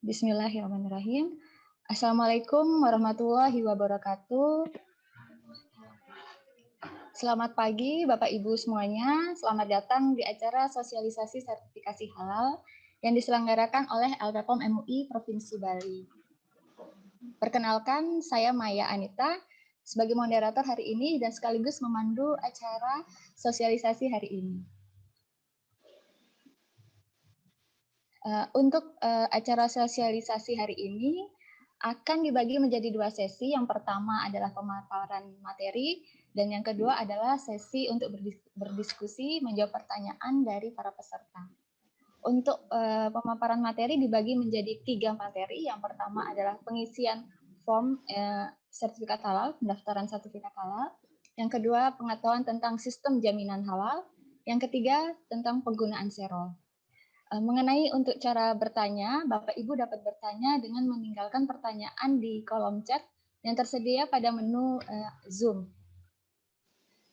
Bismillahirrahmanirrahim. Assalamualaikum warahmatullahi wabarakatuh. Selamat pagi Bapak Ibu semuanya. Selamat datang di acara sosialisasi sertifikasi halal yang diselenggarakan oleh LPPOM MUI Provinsi Bali. Perkenalkan, saya Maya Anita sebagai moderator hari ini dan sekaligus memandu acara sosialisasi hari ini. Untuk acara sosialisasi hari ini akan dibagi menjadi dua sesi. Yang pertama adalah pemaparan materi dan yang kedua adalah sesi untuk berdiskusi menjawab pertanyaan dari para peserta. Untuk pemaparan materi dibagi menjadi 3 materi. Yang pertama adalah pengisian form sertifikat halal, pendaftaran sertifikat halal. Yang kedua pengetahuan tentang sistem jaminan halal. Yang ketiga tentang penggunaan serol. Mengenai untuk cara bertanya, Bapak Ibu dapat bertanya dengan meninggalkan pertanyaan di kolom chat yang tersedia pada menu Zoom.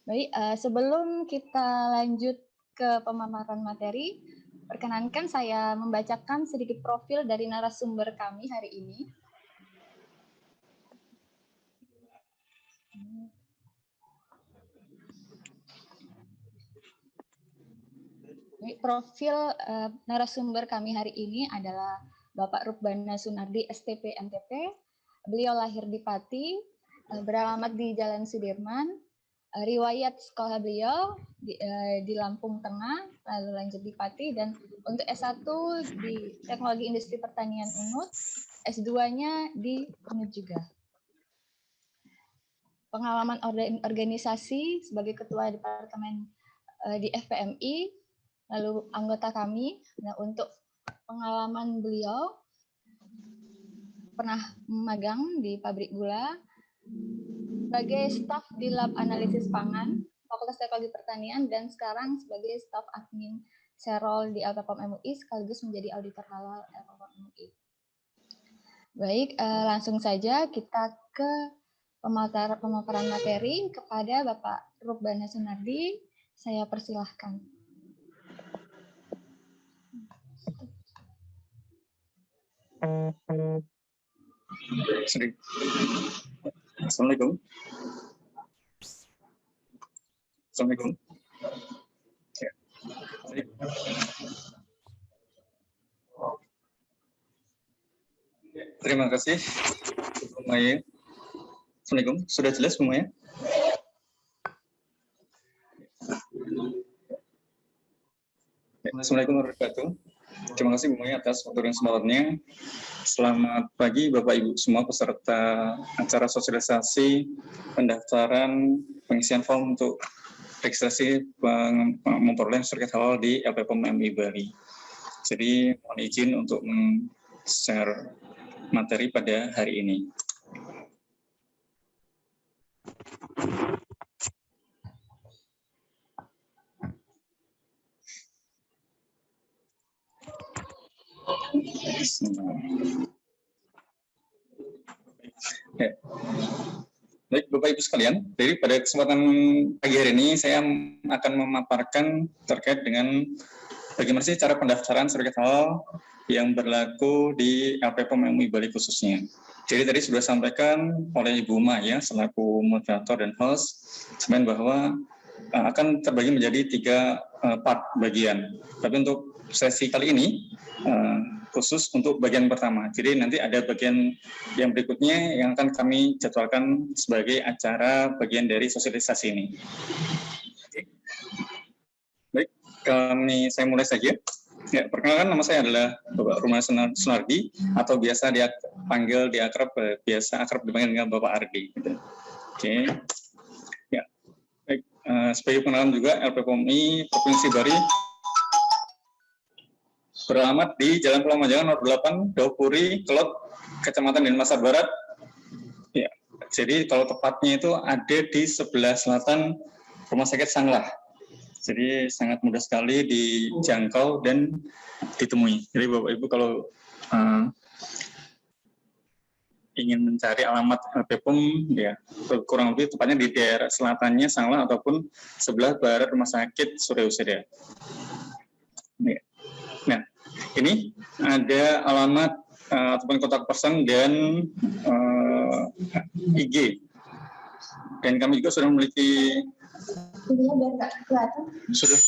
Baik, sebelum kita lanjut ke pemaparan materi, perkenankan saya membacakan sedikit profil dari narasumber kami hari ini. Profil narasumber kami hari ini adalah Bapak Rukbana Sunardi, STP MTP. Beliau lahir di Pati, beralamat di Jalan Sudirman. Riwayat sekolah beliau di Lampung Tengah, lalu lanjut di Pati, dan untuk S1 di Teknologi Industri Pertanian UNUD, S2-nya di UNUD juga. Pengalaman organisasi sebagai Ketua Departemen di FPMI, lalu anggota kami. Nah, untuk pengalaman beliau pernah magang di pabrik gula sebagai staf di Lab Analisis Pangan Fakultas Teknologi Pertanian dan sekarang sebagai staf admin serol di LPPOM MUI sekaligus menjadi auditor halal LPPOM MUI. Baik, langsung saja kita ke pemaparan materi kepada Bapak Rukbana Sunardi. Saya persilahkan. Assalamualaikum. Assalamualaikum. Ya. Terima kasih, Maya. Assalamualaikum. Sudah jelas semuanya? Assalamualaikum warahmatullahi wabarakatuh. Terima kasih Bu Maya atas waktu dan kesempatannya. Selamat pagi Bapak Ibu semua peserta acara sosialisasi pendaftaran pengisian form untuk registrasi memperoleh sertifikat halal di LPPOM MUI Bali. Jadi mohon izin untuk share materi pada hari ini. Ya. Baik Bapak Ibu sekalian, jadi pada kesempatan pagi hari ini saya akan memaparkan terkait dengan bagaimana sih cara pendaftaran sertifikat halal yang berlaku di LPPOM MUI Bali khususnya. Jadi tadi sudah disampaikan oleh Ibu Maya selaku moderator dan host, sebenarnya bahwa akan terbagi menjadi 3 part bagian. Tapi untuk sesi kali ini khusus untuk bagian pertama. Jadi nanti ada bagian yang berikutnya yang akan kami jadwalkan sebagai acara bagian dari sosialisasi ini. Baik, saya mulai saja. Ya, perkenalkan nama saya adalah Bapak Rukbana Sunardi atau biasa akrab dipanggil dengan Bapak Ardi. Gitu. Oke. Ya. Baik, sebagai pengenalan juga LPPOM MUI Provinsi Bali beralamat di Jalan Pulau Manjangan nomor 8, Daupuri, Kelot, Kecamatan Denpasar Barat. Ya, jadi kalau tepatnya itu ada di sebelah selatan Rumah Sakit Sanglah. Jadi sangat mudah sekali dijangkau dan ditemui. Jadi Bapak Ibu kalau ingin mencari alamat LPPOM, ya kurang lebih tepatnya di daerah selatannya Sanglah ataupun sebelah barat Rumah Sakit Surya Husada. Ya. Nah, ini ada alamat ataupun kontak person dan IG. Dan kami juga sudah memiliki sudah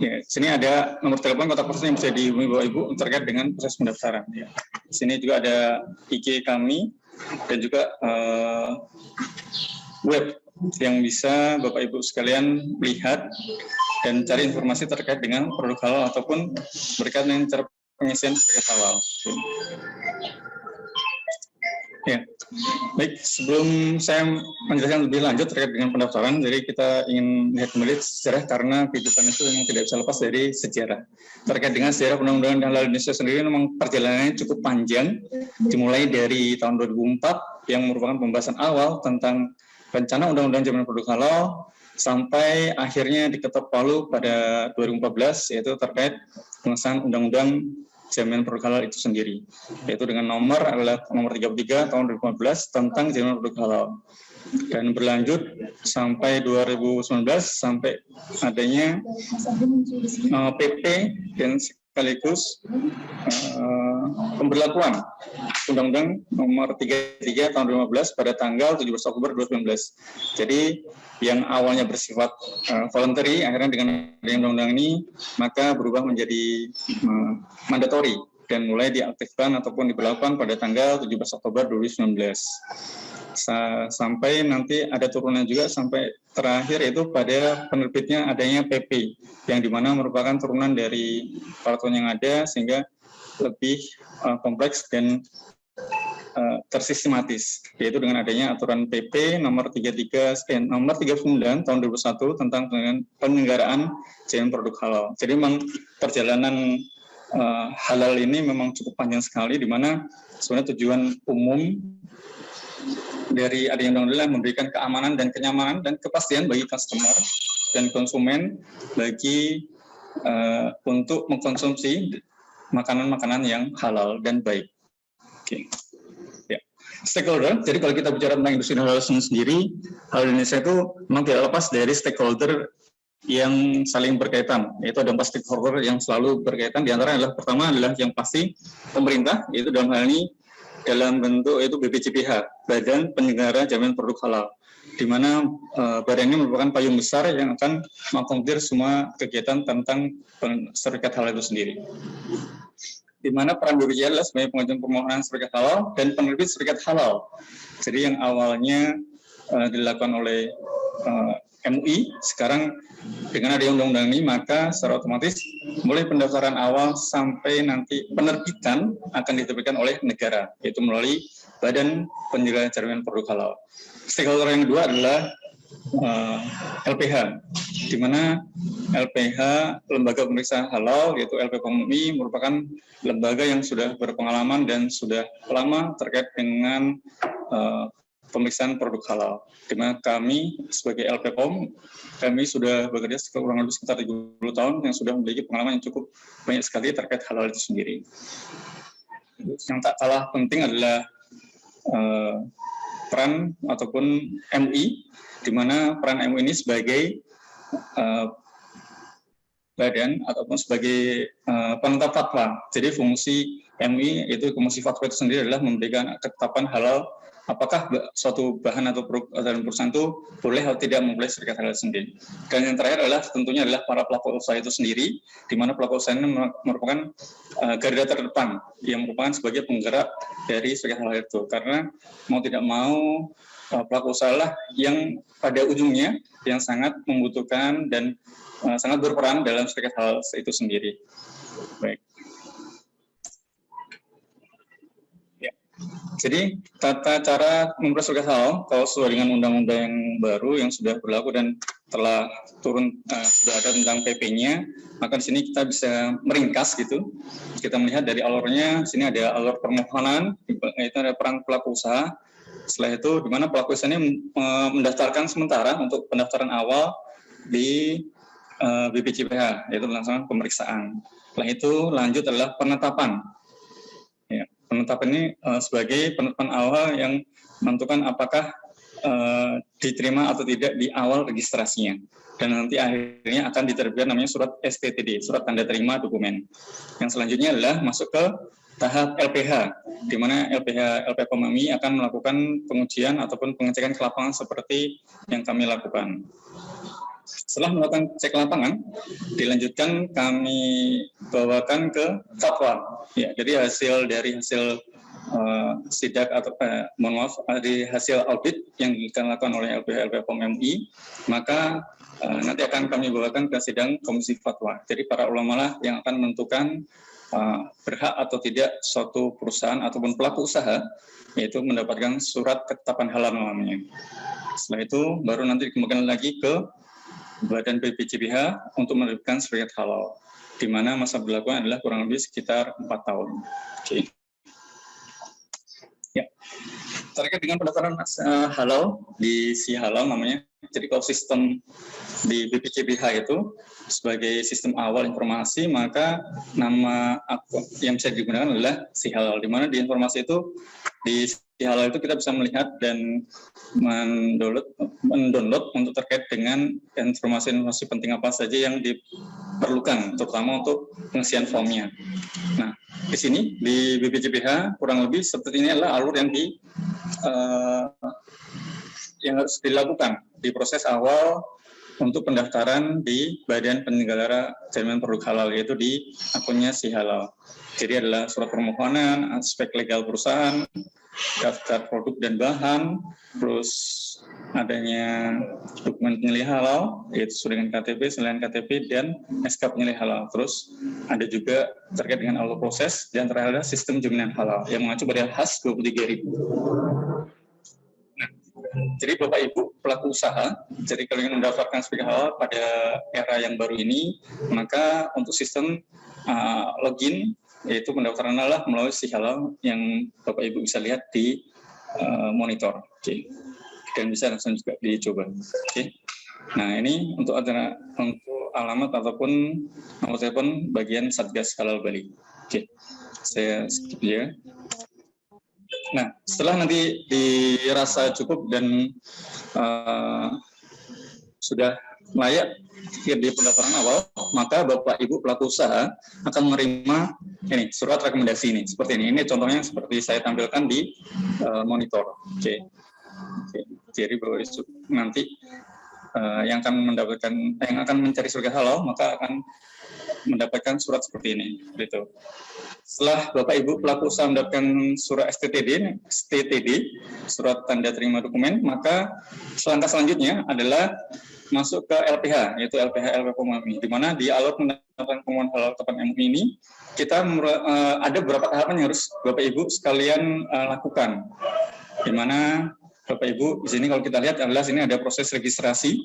ya, sini ada nomor telepon kontak person yang bisa dihubungi Bapak Ibu terkait dengan proses pendaftaran. Ya. Sini juga ada IG kami dan juga web yang bisa Bapak Ibu sekalian lihat dan cari informasi terkait dengan produk halal ataupun berkaitan dengan cara pengisian sertifikat halal. Ya, baik. Sebelum saya menjelaskan lebih lanjut terkait dengan pendaftaran, jadi kita ingin lihat kembali sejarah karena kehidupan itu memang tidak bisa lepas dari sejarah. Terkait dengan sejarah undang-undang halal Indonesia sendiri, memang perjalanannya cukup panjang, dimulai dari tahun 2004 yang merupakan pembahasan awal tentang rencana undang-undang jaminan produk halal sampai akhirnya diketok palu pada 2014 yaitu terkait pengesahan undang-undang jaminan produk halal itu sendiri, yaitu dengan nomor 33 tahun 2015 tentang jaminan produk halal, dan berlanjut sampai 2019 sampai adanya PP dan sekaligus pemberlakuan Undang-Undang nomor 33 tahun 2015 pada tanggal 17 Oktober 2019. Jadi yang awalnya bersifat voluntary, akhirnya dengan adanya undang-undang ini maka berubah menjadi mandatori dan mulai diaktifkan ataupun diberlakukan pada tanggal 17 Oktober 2019. Sampai nanti ada turunan juga sampai terakhir itu pada penerbitnya adanya PP yang dimana merupakan turunan dari peraturan yang ada sehingga lebih kompleks dan tersistematis, yaitu dengan adanya aturan PP nomor 39 tahun 2001 tentang penyelenggaraan jaminan produk halal. Jadi memang perjalanan halal ini memang cukup panjang sekali, di mana sebenarnya tujuan umum dari adanya undang-undang memberikan keamanan dan kenyamanan dan kepastian bagi customer dan konsumen bagi untuk mengkonsumsi makanan-makanan yang halal dan baik. Oke. Ya. Stakeholder, jadi kalau kita bicara tentang industri halal sendiri, halal Indonesia itu memang tidak lepas dari stakeholder yang saling berkaitan, yaitu ada 4 stakeholder yang selalu berkaitan. Di antara adalah pertama adalah yang pasti pemerintah, yaitu dalam hal ini dalam bentuk itu BPJPH, Badan Penyelenggara Jaminan Produk Halal, di mana badan ini merupakan payung besar yang akan mengakomodir semua kegiatan tentang sertifikat halal itu sendiri. Di mana peran BPJPH adalah sebagai pengajuan permohonan sertifikat halal dan penerbit sertifikat halal. Jadi yang awalnya dilakukan oleh MUI, sekarang dengan adanya undang-undang ini maka secara otomatis mulai pendaftaran awal sampai nanti penerbitan akan diterbitkan oleh negara, yaitu melalui Badan Penyelenggara Jaminan Produk Halal. Stakeholder yang kedua adalah LPH, di mana LPH, Lembaga Pemeriksa Halal, yaitu LPPOM MUI, merupakan lembaga yang sudah berpengalaman dan sudah lama terkait dengan pemeriksaan produk halal. Di mana kami sebagai LPPOM, kami sudah bekerja kurang lebih sekitar 30 tahun yang sudah memiliki pengalaman yang cukup banyak sekali terkait halal itu sendiri. Yang tak kalah penting adalah peran ataupun MUI, di mana peran MUI ini sebagai badan ataupun sebagai penetap fatwa. Jadi fungsi MUI itu fungsi fatwa itu sendiri adalah memberikan ketetapan halal apakah suatu bahan atau produk dalam perusahaan itu boleh atau tidak memulai sertifikat halal sendiri. Dan yang terakhir adalah tentunya adalah para pelaku usaha itu sendiri, di mana pelaku usaha ini merupakan garda terdepan yang merupakan sebagai penggerak dari sertifikat halal itu. Karena mau tidak mau pelaku usaha lah yang pada ujungnya yang sangat membutuhkan dan sangat berperan dalam sertifikat halal itu sendiri. Baik. Jadi tata cara memperoleh sertifikat halal kalau sesuai dengan undang-undang yang baru yang sudah berlaku dan telah turun sudah ada tentang PP-nya, maka di sini kita bisa meringkas gitu. Kita melihat dari alurnya, di sini ada alur permohonan, itu ada peran pelaku usaha. Setelah itu di mana pelaku usaha ini mendaftarkan sementara untuk pendaftaran awal di BPJPH, yaitu pelaksanaan pemeriksaan. Setelah itu lanjut adalah penetapan. Penetapan ini sebagai penetapan awal yang menentukan apakah diterima atau tidak di awal registrasinya. Dan nanti akhirnya akan diterbitkan namanya surat STTD, surat tanda terima dokumen. Yang selanjutnya adalah masuk ke tahap LPH, di mana LPH MMI akan melakukan pengujian ataupun pengecekan ke lapangan seperti yang kami lakukan. Setelah melakukan cek lapangan, dilanjutkan kami bawakan ke fatwa. Ya, jadi hasil sidak atau dari hasil audit yang dilakukan oleh LPH MMI, maka nanti akan kami bawakan ke sidang komisi fatwa. Jadi para ulama lah yang akan menentukan berhak atau tidak suatu perusahaan ataupun pelaku usaha yaitu mendapatkan surat ketetapan halal namanya. Setelah itu baru nanti dikembangkan lagi ke Badan BPJBH untuk menerbitkan sertifikat halal, di mana masa berlakunya adalah kurang lebih sekitar 4 tahun. Oke. Ya. Terkait dengan pendaftaran halal di Si Halal namanya. Jadi kalau sistem di BPJBH itu sebagai sistem awal informasi, maka nama akun yang bisa digunakan adalah Si Halal, di mana di informasi itu di Si Halal itu kita bisa melihat dan mendownload untuk terkait dengan informasi-informasi penting apa saja yang diperlukan, terutama untuk pengisian formnya. Nah, di sini di BPJBH kurang lebih seperti ini adalah alur yang yang harus dilakukan di proses awal untuk pendaftaran di Badan Penyelenggara Jaminan Produk Halal, yaitu di akunnya Si Halal. Jadi adalah surat permohonan, aspek legal perusahaan, daftar produk dan bahan, terus adanya dokumen penyelih halal, yaitu sesuai dengan KTP, selain KTP, dan SK penyelih halal. Terus ada juga terkait dengan alur proses, dan terakhir adalah sistem jaminan halal, yang mengacu pada HAS 23.000. Jadi Bapak Ibu pelaku usaha, jadi kalau ingin mendaftarkan sertifikat halal pada era yang baru ini, maka untuk sistem login, yaitu pendaftaran adalah melalui Si Halal yang Bapak Ibu bisa lihat di monitor. Oke. Dan bisa langsung juga dicoba. Oke. Nah ini untuk alamat ataupun nomor telepon bagian Satgas Halal Bali. Oke. Saya skip ya. Nah, setelah nanti dirasa cukup dan sudah layak di pendaftaran awal, maka Bapak Ibu pelaku usaha akan menerima ini surat rekomendasi ini seperti ini. Ini contohnya seperti saya tampilkan di monitor. Oke. Jadi Bapak Ibu nanti yang akan mencari sertifikat halal maka akan mendapatkan surat seperti ini. Gitu. Setelah Bapak Ibu pelaku usaha mendapatkan surat STTD, surat tanda terima dokumen, maka langkah selanjutnya adalah masuk ke LPH, yaitu LPH MMI, di mana di alur pendaftaran pemohon halal tetap MUI ini kita ada beberapa tahapan yang harus Bapak Ibu sekalian lakukan, di mana Bapak Ibu di sini kalau kita lihat adalah sini ada proses registrasi.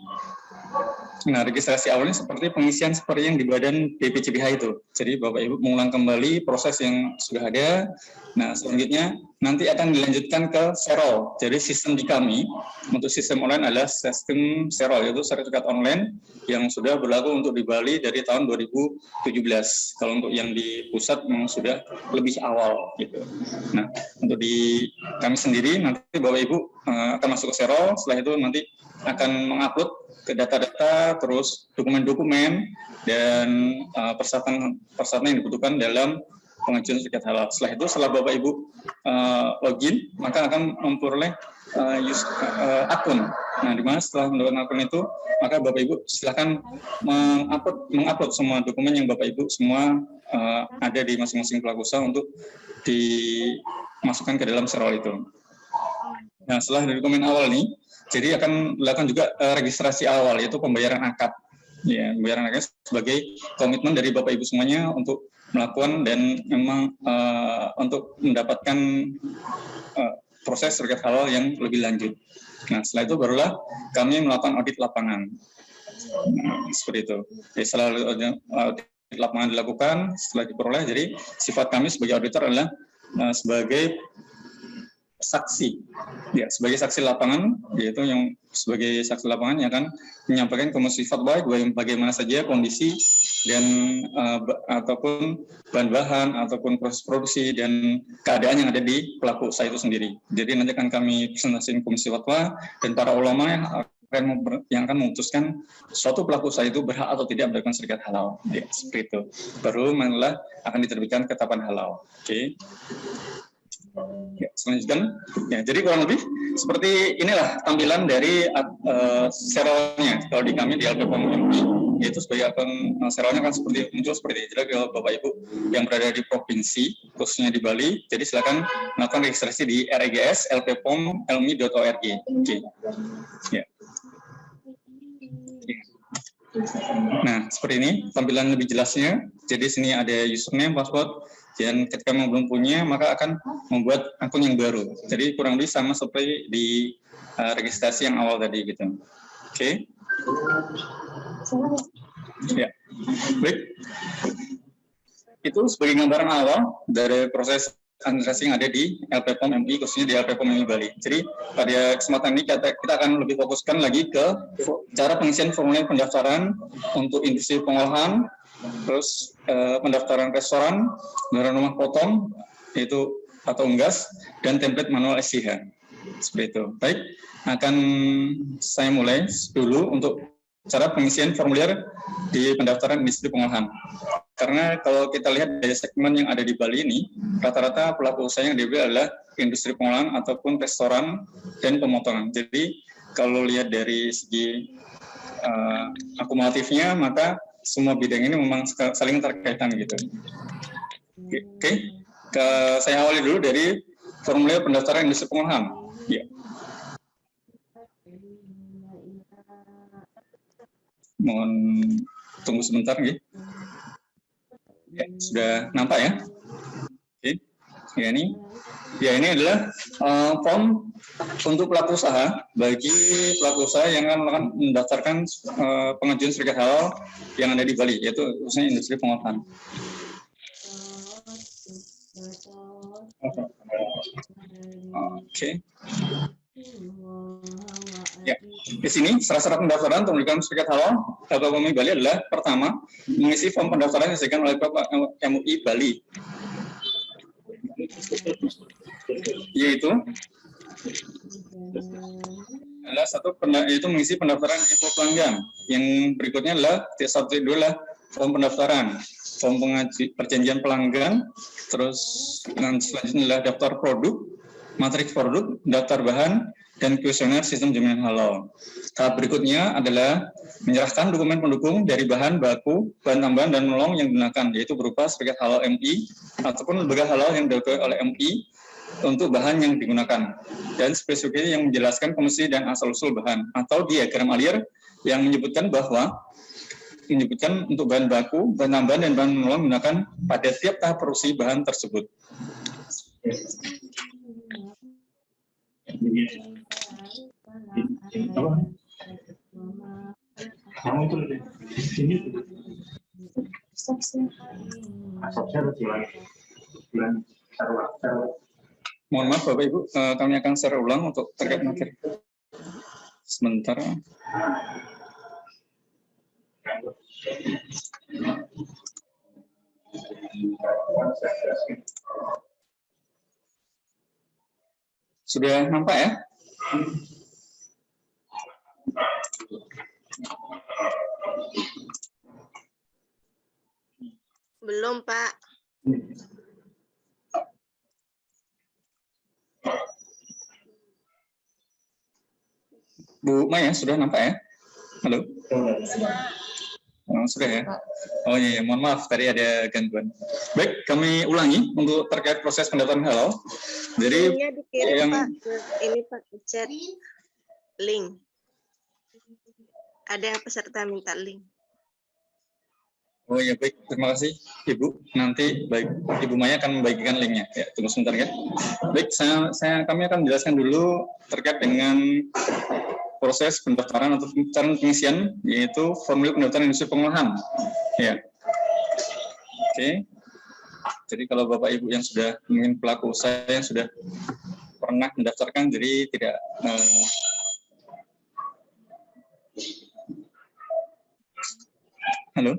Nah, registrasi awalnya seperti pengisian seperti yang di Badan BPJBH itu. Jadi Bapak Ibu mengulang kembali proses yang sudah ada. Nah, selanjutnya nanti akan dilanjutkan ke Serol. Jadi sistem di kami untuk sistem online adalah sistem Serol, yaitu sertifikat online yang sudah berlaku untuk di Bali dari tahun 2017. Kalau untuk yang di pusat memang sudah lebih awal gitu. Nah, untuk di kami sendiri nanti Bapak Ibu akan masuk ke Serol. Setelah itu nanti akan mengupload ke data-data, terus dokumen-dokumen dan persyaratan yang dibutuhkan dalam pengajuan sertifikat halal. Setelah itu, setelah Bapak Ibu login, maka akan memperoleh akun. Nah, di mana setelah mendapatkan akun itu, maka Bapak Ibu silakan mengupload semua dokumen yang Bapak Ibu semua ada di masing-masing pelaku usaha untuk dimasukkan ke dalam Serol itu. Nah, setelah dari dokumen awal ini, jadi akan dilakukan juga registrasi awal, yaitu pembayaran akad. Ya, pembayaran akad sebagai komitmen dari Bapak Ibu semuanya untuk melakukan dan memang untuk mendapatkan proses sertifikat halal yang lebih lanjut. Nah, setelah itu barulah kami melakukan audit lapangan. Nah, seperti itu. Jadi setelah audit lapangan dilakukan, setelah diperoleh, jadi sifat kami sebagai auditor adalah sebagai saksi, ya sebagai saksi lapangan, yaitu yang sebagai saksi lapangan yang akan menyampaikan komisi fatwa bagaimana saja kondisi dan ataupun bahan-bahan ataupun proses produksi dan keadaan yang ada di pelaku usaha itu sendiri. Jadi nanti akan kami presentasikan komisi fatwa dan para ulama yang akan memutuskan suatu pelaku usaha itu berhak atau tidak mendapatkan sertifikat halal. Ya, seperti itu. Baru malah akan diterbitkan ketetapan halal. Oke. Ya, selanjutnya. Ya, jadi kurang lebih seperti inilah tampilan dari serialnya kalau di kami di LPPOM MUI, yaitu sebagai akun serialnya kan muncul seperti ini. Jadi kalau Bapak Ibu yang berada di provinsi, khususnya di Bali, jadi silakan melakukan registrasi di REGS lppom.elmi.org. Oke. Ya. Nah, seperti ini tampilan lebih jelasnya. Jadi sini ada username, password, dan ketika belum punya maka akan membuat akun yang baru. Jadi kurang lebih sama seperti di registrasi yang awal tadi gitu. Oke. Ya. Baik. Itu sebagai gambaran awal dari proses administrasi yang ada di LPPOM MUI, khususnya di LPPOM MUI Bali. Jadi pada kesempatan ini kita akan lebih fokuskan lagi ke cara pengisian formulir pendaftaran untuk industri pengolahan, terus pendaftaran restoran, pendaftaran rumah potong, yaitu atau unggas, dan template manual SCH. Seperti itu. Baik, akan saya mulai dulu untuk cara pengisian formulir di pendaftaran industri pengolahan. Karena kalau kita lihat dari segmen yang ada di Bali ini, rata-rata pelaku usaha yang diambil adalah industri pengolahan ataupun restoran dan pemotongan. Jadi kalau lihat dari segi akumulatifnya, maka semua bidang ini memang saling terkaitan gitu. Oke. Saya awali dulu dari formulir pendaftaran industri pengolahan. Ya. Mohon tunggu sebentar, gitu. Ya, sudah nampak ya? Oke. Ya, ini adalah form untuk pelaku usaha bagi pelaku usaha yang akan mendaftarkan pengajuan sertifikat halal yang ada di Bali, yaitu khususnya industri pengolahan. Oke. Ya, di sini syarat-syarat pendaftaran untuk memberikan sertifikat halal LPPOM MUI Bali adalah pertama, mengisi form pendaftaran yang disediakan oleh MUI Bali, yaitu adalah yaitu mengisi pendaftaran info pelanggan. Yang berikutnya adalah satu itu adalah form pendaftaran, form perjanjian pelanggan, terus selanjutnya adalah daftar produk, matriks produk, daftar bahan, dan kuesioner sistem jaminan halal. Tahap berikutnya adalah menyerahkan dokumen pendukung dari bahan baku, bahan tambahan, dan menolong yang digunakan, yaitu berupa sertifikat halal MUI ataupun lembaga halal yang diakui oleh MUI untuk bahan yang digunakan, dan spesifikasi yang menjelaskan komposisi dan asal-usul bahan, atau diagram alir yang menyebutkan untuk bahan baku, bahan tambahan, dan bahan menolong menggunakan pada tiap tahap produksi bahan tersebut. Mohon maaf Bapak Ibu, kami akan share ulang untuk terkait materi. Sebentar. Sudah nampak ya? Belum, Pak. Bu Maya, sudah nampak ya? Halo? Sudah ya? Oh iya, mohon maaf, tadi ada gangguan. Baik, kami ulangi untuk terkait proses pendaftaran halal. Jadi, linknya dikirim, Pak. Ini Pak, chat link. Ada peserta minta link. Oh iya, baik, terima kasih Ibu. Nanti baik Ibu Maya akan membagikan linknya. Ya, tunggu sebentar ya. Baik, kami akan menjelaskan dulu terkait dengan proses pendaftaran atau cara pengisian, yaitu formulir pendaftaran industri pengolahan. Ya. Oke. Jadi kalau Bapak Ibu yang sudah mungkin pelaku usaha yang sudah pernah mendaftarkan, jadi tidak halo.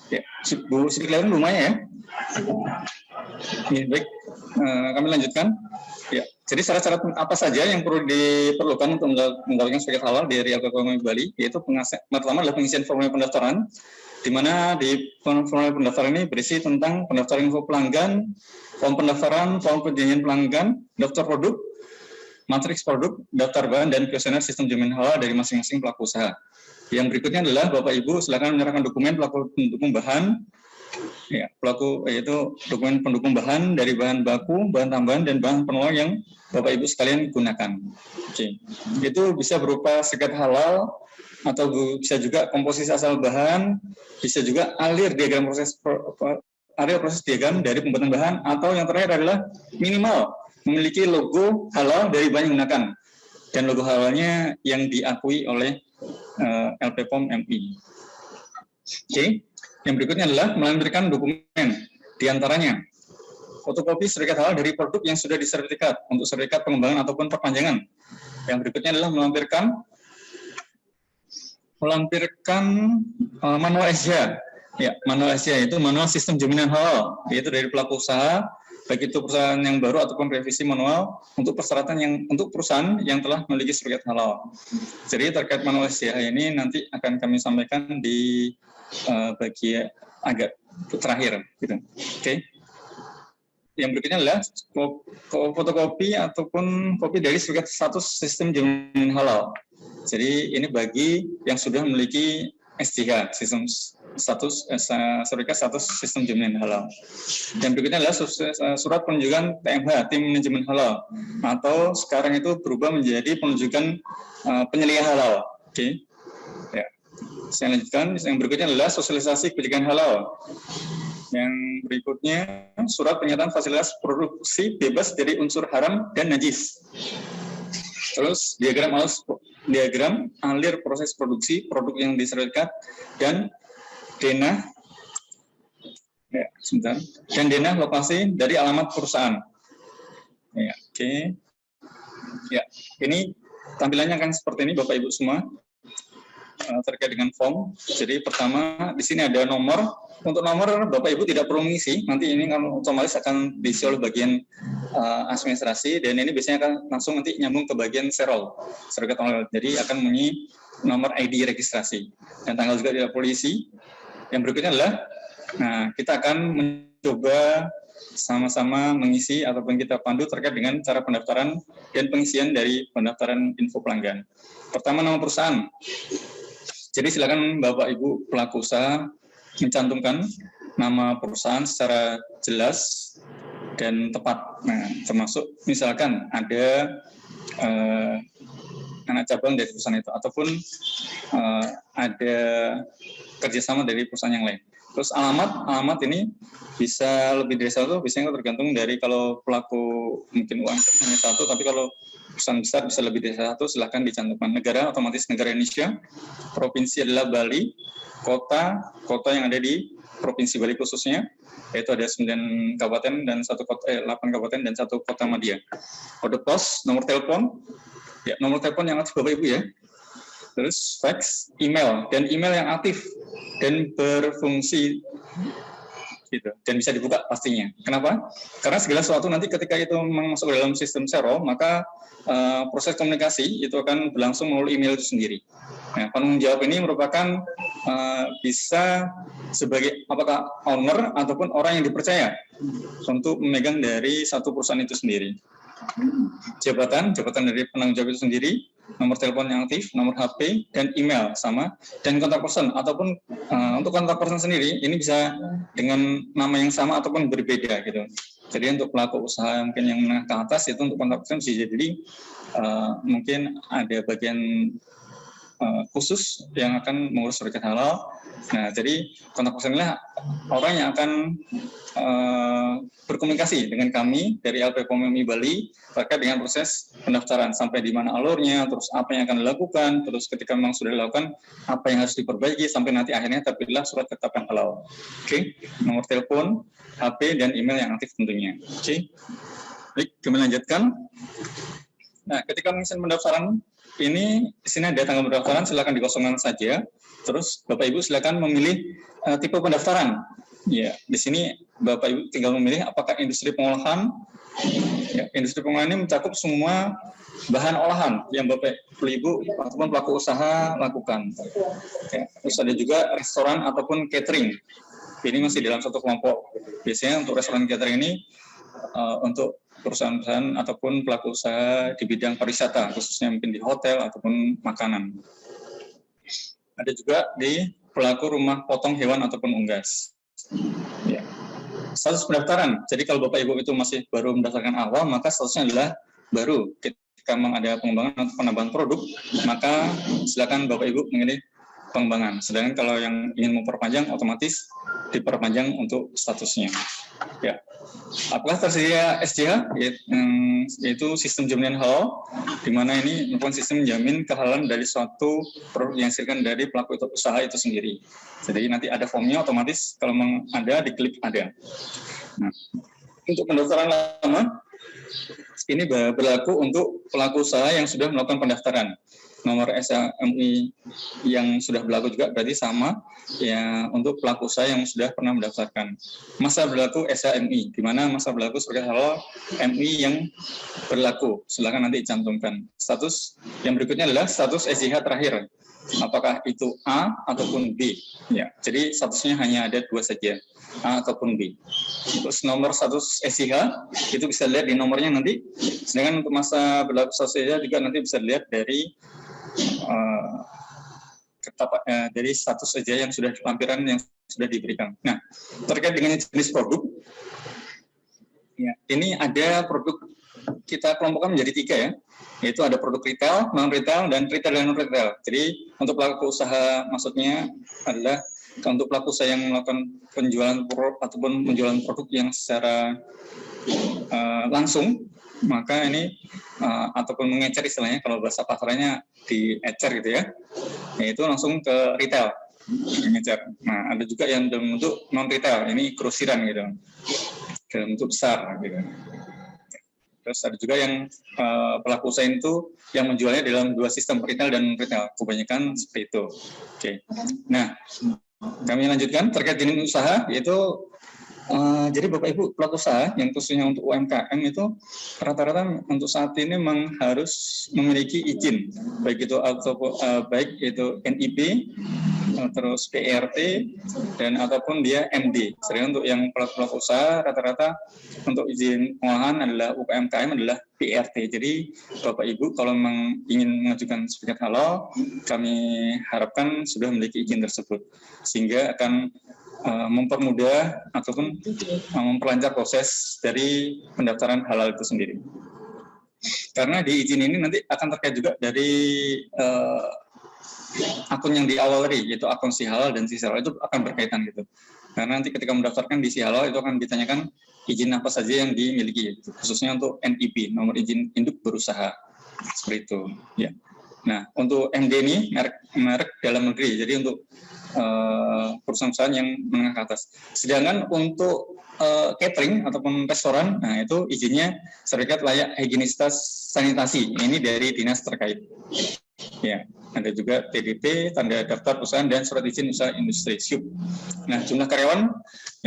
Ya, Bu Siti kelihatan lumayan ya. Ya, baik, kami lanjutkan. Ya, jadi syarat-syarat apa saja yang perlu diperlukan untuk mendapatkan sertifikat halal dari LPPOM Bali, yaitu pertama adalah pengisian formulir pendaftaran, di mana di formulir pendaftaran ini berisi tentang pendaftaran info pelanggan, form pendaftaran, form perjanjian pelanggan, daftar produk, matriks produk, daftar bahan, dan kuesioner sistem jaminan halal dari masing-masing pelaku usaha. Yang berikutnya adalah Bapak Ibu silakan menyerahkan dokumen pelaku pendukung bahan, ya, yaitu dokumen pendukung bahan dari bahan baku, bahan tambahan, dan bahan penolong yang Bapak Ibu sekalian gunakan. Oke. Itu bisa berupa sertifikat halal, atau bisa juga komposisi asal bahan, bisa juga alir proses diagram dari pembuatan bahan, atau yang terakhir adalah minimal memiliki logo halal dari bahan yang digunakan, dan logo halalnya yang diakui oleh LPPOM MI. Oke. Yang berikutnya adalah melampirkan dokumen, diantaranya fotokopi sertifikat halal dari produk yang sudah disertifikat untuk sertifikat pengembangan ataupun perpanjangan. Yang berikutnya adalah melampirkan manual SJ. Ya, manual SJ itu manual sistem jaminan halal, yaitu dari pelaku usaha, baik itu perusahaan yang baru ataupun revisi manual untuk persyaratan untuk perusahaan yang telah memiliki sertifikat halal. Jadi terkait manual SJ ini nanti akan kami sampaikan di bagian agak terakhir, gitu. Oke. Yang berikutnya adalah fotokopi ataupun kopi dari sertifikat status sistem jaminan halal. Jadi ini bagi yang sudah memiliki SJH, sistem status sertifikat status sistem jaminan halal. Yang berikutnya adalah surat penunjukan TMH, tim manajemen halal, atau sekarang itu berubah menjadi penunjukan penyelia halal. Oke. Ya. Saya lanjutkan. Yang berikutnya adalah sosialisasi kebijakan halal. Yang berikutnya surat pernyataan fasilitas produksi bebas dari unsur haram dan najis. Terus diagram alir proses produksi produk yang disertifikat, dan denah denah lokasi dari alamat perusahaan. Ya, oke. Ya, ini tampilannya akan seperti ini Bapak Ibu semua. Terkait dengan form. Jadi pertama di sini ada nomor. Untuk nomor Bapak Ibu tidak perlu mengisi. Nanti ini kalau otomatis akan diisi oleh bagian administrasi, dan ini biasanya akan langsung nanti nyambung ke bagian serol, sertifikat online. Jadi akan mengisi nomor ID registrasi dan tanggal juga tidak perlu diisi. Yang berikutnya adalah, kita akan mencoba sama-sama mengisi ataupun kita pandu terkait dengan cara pendaftaran dan pengisian dari pendaftaran info pelanggan. Pertama, nama perusahaan. Jadi silakan Bapak Ibu pelaku usaha mencantumkan nama perusahaan secara jelas dan tepat. Nah, termasuk misalkan ada anak cabang dari perusahaan itu, ataupun ada kerjasama dari perusahaan yang lain. Terus alamat ini bisa lebih dari satu, biasanya tergantung dari kalau pelaku mungkin UMKM hanya satu, tapi kalau perusahaan besar bisa lebih dari satu, silahkan dicantumkan. Negara otomatis negara Indonesia, provinsi adalah Bali, kota yang ada di provinsi Bali khususnya, yaitu ada 9 kabupaten dan 8 kabupaten dan 1 kota madya. Kode pos, nomor telepon, ya nomor telepon yang aktif Bapak Ibu ya. Terus fax, email, dan email yang aktif dan berfungsi gitu, dan bisa dibuka pastinya. Kenapa? Karena segala sesuatu nanti ketika itu masuk ke dalam sistem serol, maka proses komunikasi itu akan berlangsung melalui email itu sendiri. Nah, penanggung jawab ini merupakan bisa sebagai apakah owner ataupun orang yang dipercaya untuk memegang dari satu perusahaan itu sendiri. Jabatan dari penanggung jawab itu sendiri, nomor telepon yang aktif, nomor HP, dan email sama, dan kontak person ataupun untuk kontak person sendiri ini bisa dengan nama yang sama ataupun berbeda gitu. Jadi untuk pelaku usaha mungkin yang menengah ke atas itu untuk kontak person bisa jadi mungkin ada bagian khusus yang akan mengurus sertifikat halal. Nah, jadi kontak person inilah orang yang akan berkomunikasi dengan kami dari LPPOM MI Bali terkait dengan proses pendaftaran, sampai di mana alurnya, terus apa yang akan dilakukan, terus ketika memang sudah dilakukan apa yang harus diperbaiki, sampai nanti akhirnya terbitlah surat ketetapan halal. Oke, nomor telepon, HP, dan email yang aktif tentunya. Oke, baik, kami lanjutkan. Nah, ketika mengisi pendaftaran, ini di sini ada tanggal pendaftaran, silakan dikosongkan saja. Terus Bapak Ibu silakan memilih tipe pendaftaran. Ya, di sini Bapak Ibu tinggal memilih apakah industri pengolahan. Ya, industri pengolahan ini mencakup semua bahan olahan yang Bapak Ibu ataupun pelaku usaha lakukan. Ya, terus ada juga restoran ataupun catering. Ini masih dalam satu kelompok. Biasanya untuk restoran catering ini untuk perusahaan-perusahaan ataupun pelaku usaha di bidang pariwisata, khususnya mungkin di hotel ataupun makanan. Ada juga di pelaku rumah potong hewan ataupun unggas. Ya. Status pendaftaran. Jadi kalau Bapak Ibu itu masih baru mendaftarkan awal, maka statusnya adalah baru. Ketika memang ada pengembangan atau penambahan produk, maka silakan Bapak Ibu memilih pengembangan. Sedangkan kalau yang ingin memperpanjang, otomatis diperpanjang untuk statusnya. Ya. Apakah tersedia SJH, yaitu sistem jaminan halal, di mana ini merupakan sistem menjamin kehalalan dari suatu produk yang dihasilkan dari pelaku usaha itu sendiri. Jadi nanti ada formnya, otomatis kalau memang ada, diklik ada. Nah, untuk pendaftaran lama, ini berlaku untuk pelaku usaha yang sudah melakukan pendaftaran. Nomor SAMI yang sudah berlaku juga berarti sama ya untuk pelaku usaha yang sudah pernah mendaftarkan. Masa berlaku SAMI, di mana masa berlaku sebagai halal MI yang berlaku. Silakan nanti dicantumkan. Status yang berikutnya adalah status SJH terakhir. Apakah itu A ataupun B? Ya, jadi statusnya hanya ada dua saja, A ataupun B. Terus nomor status SJH itu bisa dilihat di nomornya nanti. Sedangkan untuk masa berlaku status SJH juga nanti bisa dilihat dari dari status saja yang sudah lampiran yang sudah diberikan. Nah, terkait dengan jenis produk, ya, ini ada produk kita kelompokkan menjadi 3 ya, yaitu ada produk retail, non-retail, dan retail dan non-retail. Jadi untuk pelaku usaha maksudnya adalah untuk pelaku usaha yang melakukan penjualan produk ataupun penjualan produk yang secara langsung, maka ini ataupun mengecer istilahnya, kalau bahasa pasarannya diecer gitu ya, yaitu langsung ke retail mengecer. Nah, ada juga yang dalam bentuk non retail, ini grosiran gitu, dalam bentuk besar gitu. Terus ada juga yang pelaku usaha itu yang menjualnya dalam 2 sistem, retail dan non retail, kebanyakan seperti itu. Oke. Nah, kami lanjutkan terkait jenis usaha, yaitu jadi Bapak Ibu pelaku usaha yang khususnya untuk UMKM itu rata-rata untuk saat ini memang harus memiliki izin, baik itu NIP, terus PRT, dan ataupun dia MD. Sering untuk yang pelaku usaha rata-rata untuk izin pengolahan adalah UMKM adalah PRT. Jadi Bapak Ibu kalau memang ingin mengajukan sertifikat halal, kami harapkan sudah memiliki izin tersebut, sehingga akan mempermudah ataupun memperlancar proses dari pendaftaran halal itu sendiri. Karena di izin ini nanti akan terkait juga dari akun yang di awal tadi, yaitu akun si halal dan si halal itu akan berkaitan gitu. Karena nanti ketika mendaftarkan di si halal itu akan ditanyakan izin apa saja yang dimiliki, khususnya untuk NIP, nomor izin induk berusaha, seperti itu. Ya. Nah, untuk MD ini merek dalam negeri, jadi untuk perusahaan-perusahaan yang menengah ke atas. Sedangkan untuk catering ataupun restoran, nah itu izinnya sertifikat layak higienitas sanitasi. Ini dari dinas terkait. Ya, ada juga TDP, tanda daftar perusahaan dan surat izin usaha industri (SIUP). Nah, jumlah karyawan,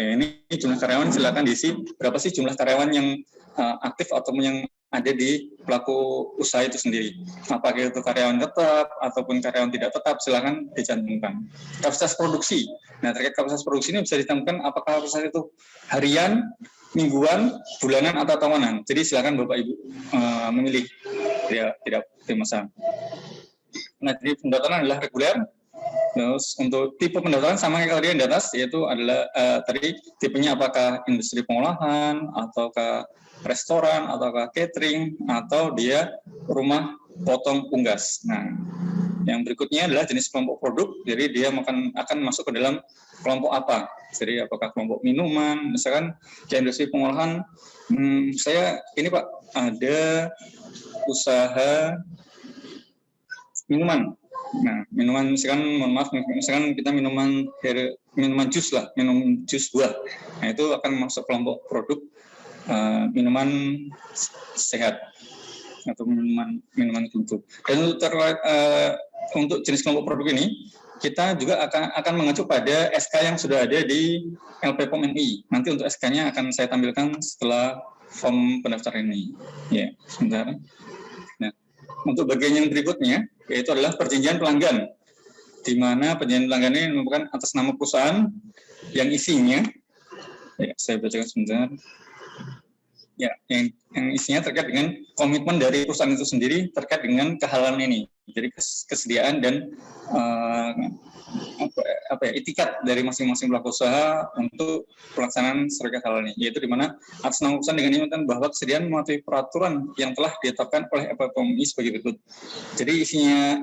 ya ini jumlah karyawan silakan diisi. Berapa sih jumlah karyawan yang aktif ataupun yang ada di pelaku usaha itu sendiri. Apakah itu karyawan tetap ataupun karyawan tidak tetap, silakan dicantumkan. Kapasitas produksi. Nah, terkait kapasitas produksi ini bisa ditentukan apakah kapasitas itu harian, mingguan, bulanan, atau tahunan. Jadi silakan Bapak Ibu memilih. Tidak masalah. Nah, jadi pendaftaran adalah reguler. Terus untuk tipe pendaftaran sama kayak tadi yang di atas, yaitu adalah tadi tipenya apakah industri pengolahan, ataukah restoran, ataukah catering, atau dia rumah potong unggas. Nah, yang berikutnya adalah jenis kelompok produk, jadi dia akan masuk ke dalam kelompok apa. Jadi apakah kelompok minuman, misalkan di industri pengolahan, saya ini Pak, ada usaha minuman. Nah, minuman misalkan, mohon maaf, misalkan kita minuman jus lah, minum jus buah. Nah, itu akan masuk kelompok produk minuman sehat. atau minuman kultur. Dan untuk jenis kelompok produk ini, kita juga akan mengacu pada SK yang sudah ada di LPPOM MI. Nanti untuk SK-nya akan saya tampilkan setelah form pendaftaran ini. Ya, sebentar. Nah, untuk bagian yang berikutnya, yaitu adalah perjanjian pelanggan, di mana perjanjian pelanggan ini merupakan atas nama perusahaan yang isinya, ya, saya bacakan sebentar. Ya, yang isinya terkait dengan komitmen dari perusahaan itu sendiri terkait dengan kehalalan ini. Jadi kesediaan dan itikat dari masing-masing pelaku usaha untuk pelaksanaan sertifikat halal ini, yaitu di mana atas nama perusahaan dengan intinya bahwa kesediaan mematuhi peraturan yang telah ditetapkan oleh LPPOM MI sebagai berikut. Jadi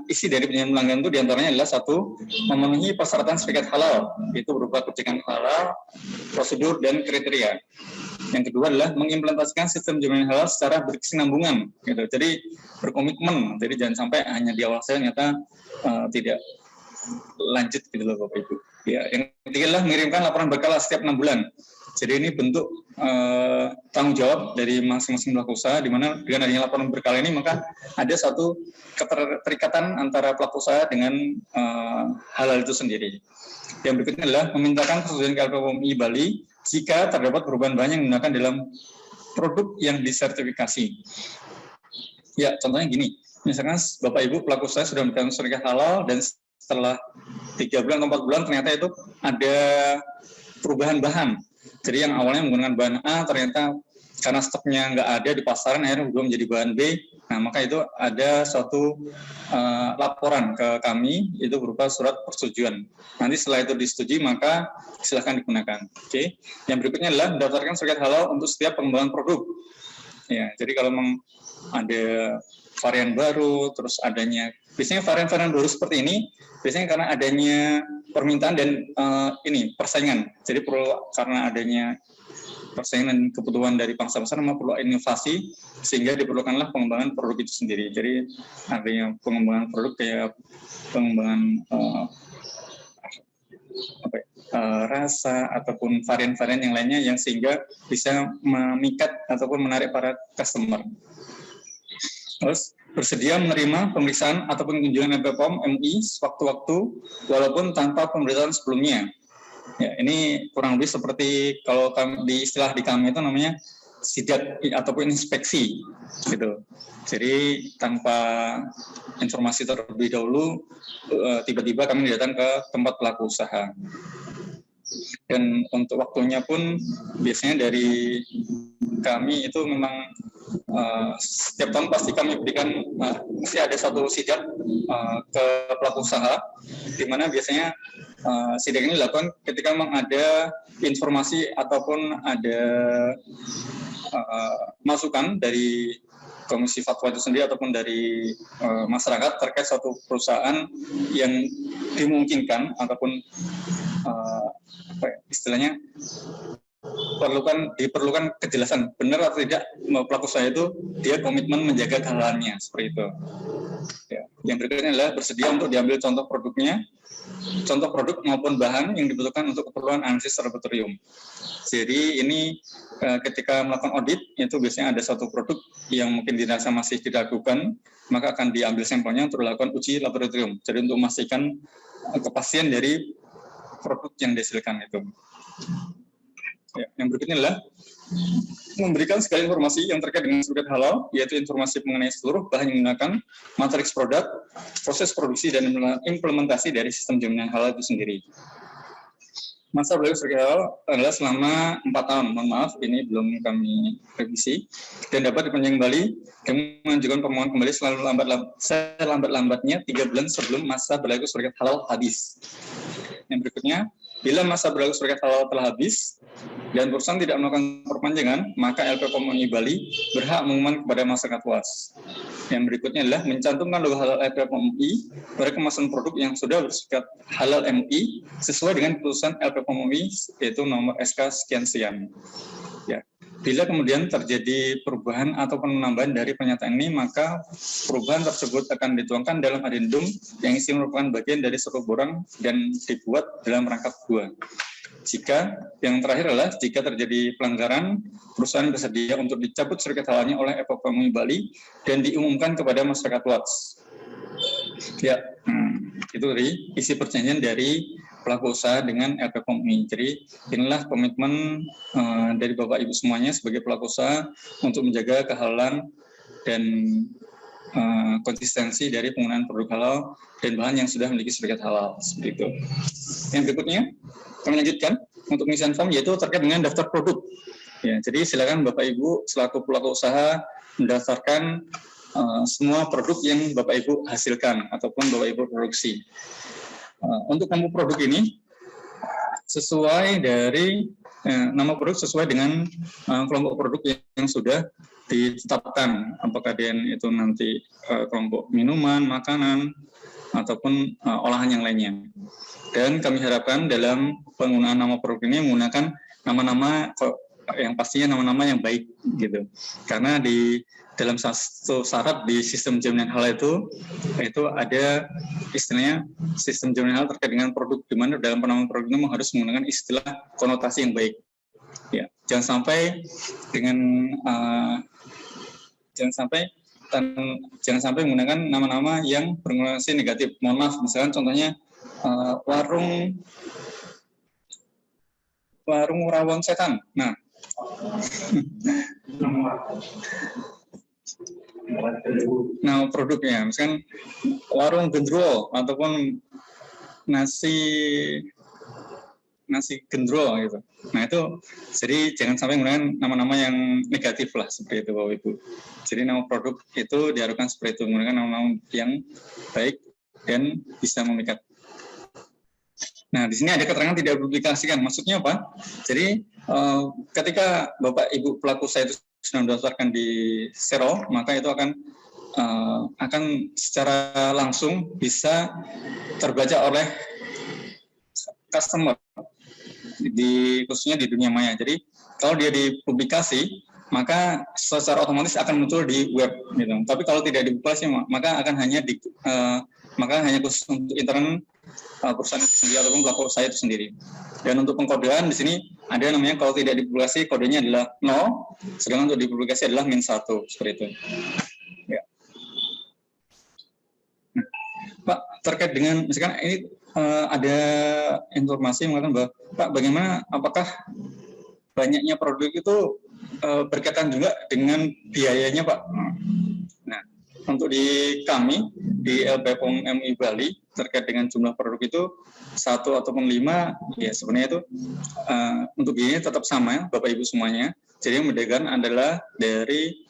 isi dari perjanjian pelanggan itu diantaranya adalah satu, memenuhi persyaratan sertifikat halal, yaitu berupa kebijakan halal, prosedur dan kriteria. Yang kedua adalah mengimplementasikan sistem jaminan halal secara berkesinambungan, gitu. Jadi berkomitmen, jadi jangan sampai hanya di awal saya ternyata tidak lanjut gitu loh Bapak Ibu. Ya, yang ketiga adalah mengirimkan laporan berkala setiap 6 bulan. Jadi ini bentuk tanggung jawab dari masing-masing pelaku usaha, di mana dengan adanya laporan berkala ini maka ada satu keterikatan antara pelaku usaha dengan halal itu sendiri. Yang berikutnya adalah memintakan persetujuan ke LPPOM MI Bali jika terdapat perubahan bahan yang digunakan dalam produk yang disertifikasi. Ya, contohnya gini, misalkan Bapak Ibu pelaku usaha sudah mendapatkan sertifikat halal dan setelah 3 bulan atau 4 bulan ternyata itu ada perubahan bahan. Jadi yang awalnya menggunakan bahan A ternyata karena stoknya nggak ada di pasaran akhirnya belum menjadi bahan B. Nah, maka itu ada suatu laporan ke kami, itu berupa surat persetujuan. Nanti setelah itu disetujui, maka silakan digunakan. Oke. Yang berikutnya adalah mendaftarkan sertifikat halal untuk setiap pengembangan produk. Ya, jadi kalau memang ada varian baru, terus adanya, biasanya varian-varian baru seperti ini, biasanya karena adanya permintaan dan persaingan. Jadi perlu karena adanya persaingan kebutuhan dari pangsa pasar memang perlu inovasi sehingga diperlukanlah pengembangan produk itu sendiri. Jadi adanya pengembangan produk kayak pengembangan rasa ataupun varian-varian yang lainnya yang sehingga bisa memikat ataupun menarik para customer. Terus bersedia menerima pemeriksaan ataupun kunjungan LPPOM MI sewaktu-waktu walaupun tanpa pemberitahuan sebelumnya. Ya, ini kurang lebih seperti kalau di istilah di kami itu namanya sidak ataupun inspeksi, gitu. Jadi tanpa informasi terlebih dahulu, tiba-tiba kami datang ke tempat pelaku usaha. Dan untuk waktunya pun biasanya dari kami itu memang setiap tahun pasti kami berikan mesti ada satu sidak ke pelaku usaha, di mana biasanya sidak ini dilakukan ketika memang ada informasi ataupun ada masukan dari Komisi Fatwa itu sendiri ataupun dari masyarakat terkait suatu perusahaan yang dimungkinkan ataupun istilahnya diperlukan kejelasan benar atau tidak pelaku usaha itu dia komitmen menjaga kehalalnya seperti itu. Ya. Yang berikutnya adalah bersedia untuk diambil contoh produknya, contoh produk maupun bahan yang dibutuhkan untuk keperluan analisis laboratorium. Jadi ini ketika melakukan audit itu biasanya ada satu produk yang mungkin dirasa masih diragukan, maka akan diambil sampelnya untuk dilakukan uji laboratorium. Jadi untuk memastikan kepastian dari produk yang dihasilkan itu. Ya, yang berikutnya adalah memberikan segala informasi yang terkait dengan sertifikat halal, yaitu informasi mengenai seluruh bahan yang digunakan, matriks produk, proses produksi, dan implementasi dari sistem jaminan halal itu sendiri. Masa berlaku sertifikat halal adalah selama 4 tahun. Mohon maaf, ini belum kami revisi. Dan dapat diperpanjang kembali, kami mengajukan permohonan kembali selambat-lambatnya 3 bulan sebelum masa berlaku sertifikat halal habis. Yang berikutnya, bila masa berlaku sertifikat halal telah habis dan perusahaan tidak melakukan perpanjangan, maka LPPOM MI Bali berhak mengumumkan kepada masyarakat luas. Yang berikutnya adalah mencantumkan logo halal LPPOM MI pada kemasan produk yang sudah bersertifikat halal MI sesuai dengan keputusan LPPOM MI yaitu nomor SK sekian-sekian. Ya. Bila kemudian terjadi perubahan atau penambahan dari pernyataan ini, maka perubahan tersebut akan dituangkan dalam adendum yang isinya merupakan bagian dari surat borang dan dibuat dalam rangka 2. yang terakhir adalah jika terjadi pelanggaran, perusahaan bersedia untuk dicabut sertifikat halalnya oleh FPOMI Bali dan diumumkan kepada masyarakat luas. Ya, itu dari isi perjanjian dari pelaku usaha dengan LPPOMI. Jadi inilah komitmen dari Bapak Ibu semuanya sebagai pelaku usaha untuk menjaga kehalalan dan konsistensi dari penggunaan produk halal dan bahan yang sudah memiliki sertifikat halal, seperti itu. Yang berikutnya kami lanjutkan untuk pengisian form yaitu terkait dengan daftar produk. Ya, jadi silakan Bapak Ibu selaku pelaku usaha mendaftarkan semua produk yang Bapak Ibu hasilkan ataupun Bapak Ibu produksi. Untuk nama produk ini sesuai dari nama produk sesuai dengan kelompok produk yang sudah ditetapkan, apakah dia itu nanti kelompok minuman, makanan, ataupun olahan yang lainnya. Dan kami harapkan dalam penggunaan nama produk ini menggunakan nama-nama yang pastinya nama-nama yang baik gitu. Karena di dalam satu syarat di sistem jaminan halal itu ada istilahnya sistem jaminan halal terkait dengan produk, di mana dalam penamaan produk ini harus menggunakan istilah konotasi yang baik. Ya, jangan sampai menggunakan nama-nama yang berkonotasi negatif. Mohon maaf, misalkan contohnya warung rawon setan. Nah, produknya misalkan warung gendruwo ataupun nasi gendruwo gitu. Nah itu jadi jangan sampai menggunakan nama-nama yang negatif lah, seperti itu Bapak Ibu. Jadi nama produk itu diharapkan seperti itu, menggunakan nama-nama yang baik dan bisa memikat. Nah, di sini ada keterangan tidak dipublikasikan. Maksudnya apa? Jadi ketika Bapak Ibu pelaku usaha itu sudah mendaftarkan di Sero, maka itu akan secara langsung bisa terbaca oleh customer khususnya di dunia maya. Jadi kalau dia dipublikasi, maka secara otomatis akan muncul di web gitu. Tapi kalau tidak dipublikasi, maka hanya khusus untuk intern perusahaan itu sendiri ataupun pelaku usaha itu sendiri. Dan untuk pengkodean di sini ada namanya kalau tidak dipublikasi kodenya adalah 0, sedangkan untuk dipublikasi adalah -1, seperti itu. Ya. Nah, Pak, terkait dengan misalkan ini ada informasi yang mengatakan bahwa Pak, bagaimana apakah banyaknya produk itu berkaitan juga dengan biayanya, Pak? Nah, untuk di kami di LPPOMI Bali terkait dengan jumlah produk itu 1 ataupun 5, ya sebenarnya itu untuk biayanya tetap sama Bapak Ibu semuanya. Jadi yang membedakan adalah dari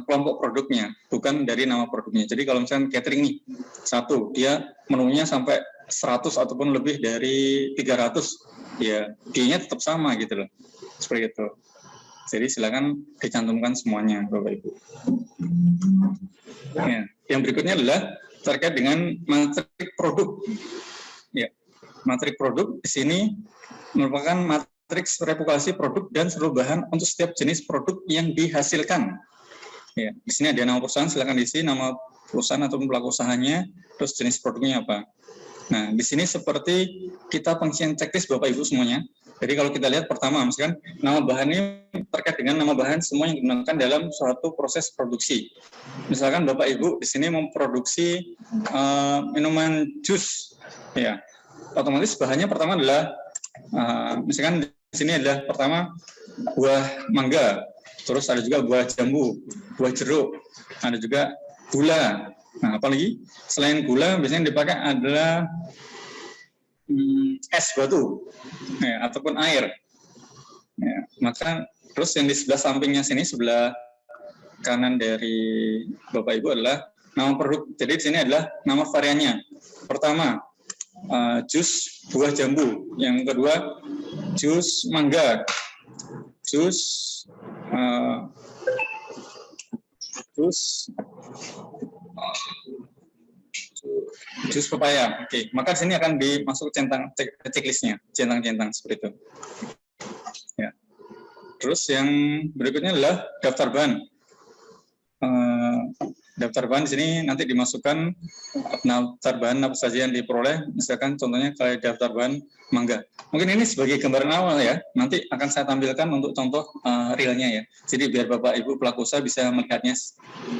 kelompok produknya, bukan dari nama produknya. Jadi kalau misalnya catering nih, satu dia menunya sampai 100 ataupun lebih dari 300, ya biayanya tetap sama gitu loh, seperti itu. Jadi silakan dicantumkan semuanya Bapak Ibu. Ya, yang berikutnya adalah terkait dengan matrik produk. Ya, matrik produk di sini merupakan matriks replikasi produk dan seluruh bahan untuk setiap jenis produk yang dihasilkan. Ya, di sini ada nama perusahaan, silakan diisi nama perusahaan ataupun pelaku usahanya, terus jenis produknya apa. Nah, di sini seperti kita pengisian checklist Bapak Ibu semuanya. Jadi kalau kita lihat pertama, misalkan nama bahannya terkait dengan nama bahan semua yang digunakan dalam suatu proses produksi. Misalkan Bapak Ibu di sini memproduksi minuman jus, ya, otomatis bahannya pertama adalah misalkan di sini adalah pertama buah mangga, terus ada juga buah jambu, buah jeruk, ada juga gula. Nah, apalagi selain gula biasanya dipakai adalah es batu ya, ataupun air. Ya, maka terus yang di sebelah sampingnya sini, sebelah kanan dari Bapak Ibu adalah nama produk. Jadi di sini adalah nama variannya. Pertama, jus buah jambu. Yang kedua, jus mangga. Jus pepaya. Oke, maka di sini akan dimasuk checklistnya, centang-centang seperti itu. Ya. Terus yang berikutnya adalah daftar bahan. daftar bahan di sini nanti dimasukkan daftar bahan apa saja yang diperoleh, misalkan contohnya kayak daftar bahan mangga. Mungkin ini sebagai gambaran awal ya, nanti akan saya tampilkan untuk contoh realnya ya. Jadi biar Bapak Ibu pelaku usaha bisa melihatnya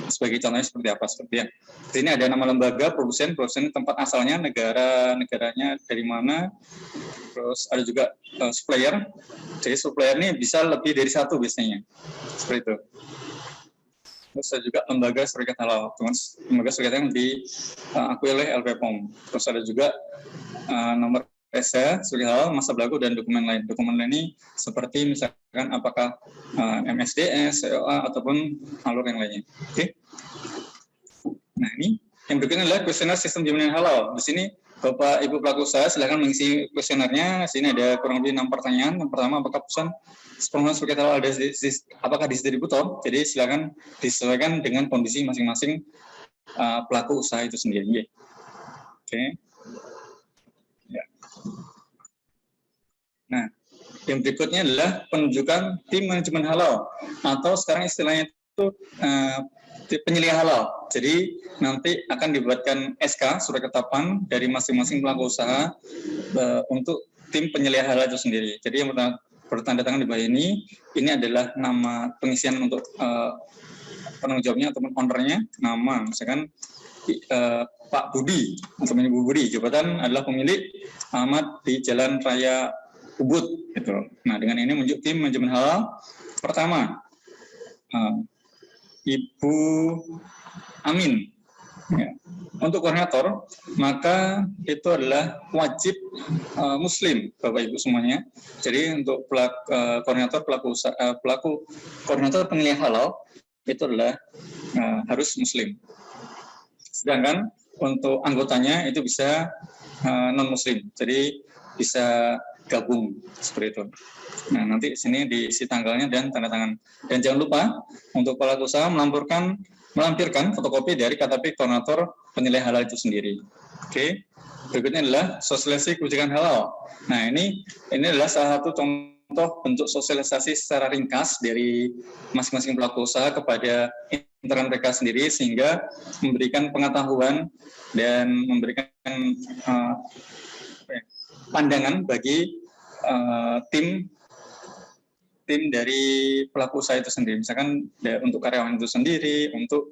sebagai contohnya seperti apa, seperti ya. Di sini ada nama lembaga, produsen tempat asalnya, negaranya dari mana, terus ada juga supplier. Jadi supplier ini bisa lebih dari satu biasanya, seperti itu. Terus ada juga lembaga serikat halal, lembaga serikat yang diakui oleh LPPOM. Terus ada juga nomor SH, serikat halal, masa berlaku, dan dokumen lain. Dokumen lain ini seperti misalkan apakah MSDS, COA, ataupun alur yang lainnya. Oke. Nah ini yang berikutnya adalah kuesioner sistem jaminan halal. Di sini Bapak Ibu pelaku usaha silakan mengisi kuesionernya. Di sini ada kurang lebih 6 pertanyaan. Yang pertama, apakah perusahaan sepenuhnya serikat halal apakah distributor? Jadi silakan disesuaikan dengan kondisi masing-masing pelaku usaha itu sendiri. Oke. Ya. Nah, yang berikutnya adalah penunjukan tim manajemen halal, atau sekarang istilahnya itu penyeliah halal. Jadi nanti akan dibuatkan SK, surat ketetapan dari masing-masing pelaku usaha untuk tim penyeliah halal itu sendiri. Jadi yang bertanda tangan di bawah ini adalah nama pengisian untuk penanggung jawabnya ataupun ownernya, nama misalkan Pak Budi atau Ibu Budi, jabatan adalah pemilik alamat di Jalan Raya Ubud. Gitu. Nah dengan ini menunjuk tim manajemen halal. Pertama, Ibu Amin. Ya. Untuk koordinator, maka itu adalah wajib Muslim, Bapak Ibu semuanya. Jadi untuk koordinator koordinator penilaian halal itu adalah harus Muslim. Sedangkan untuk anggotanya itu bisa non Muslim, jadi bisa gabung seperti itu. Nah nanti di sini diisi tanggalnya dan tanda tangan. Dan jangan lupa untuk pelaku usaha melampirkan fotokopi dari KTP koordinator penilai halal itu sendiri. Oke. Berikutnya adalah sosialisasi kebijakan halal. Nah ini adalah salah satu contoh bentuk sosialisasi secara ringkas dari masing-masing pelaku usaha kepada internal mereka sendiri, sehingga memberikan pengetahuan dan memberikan pandangan bagi tim dari pelaku usaha itu sendiri, misalkan untuk karyawan itu sendiri, untuk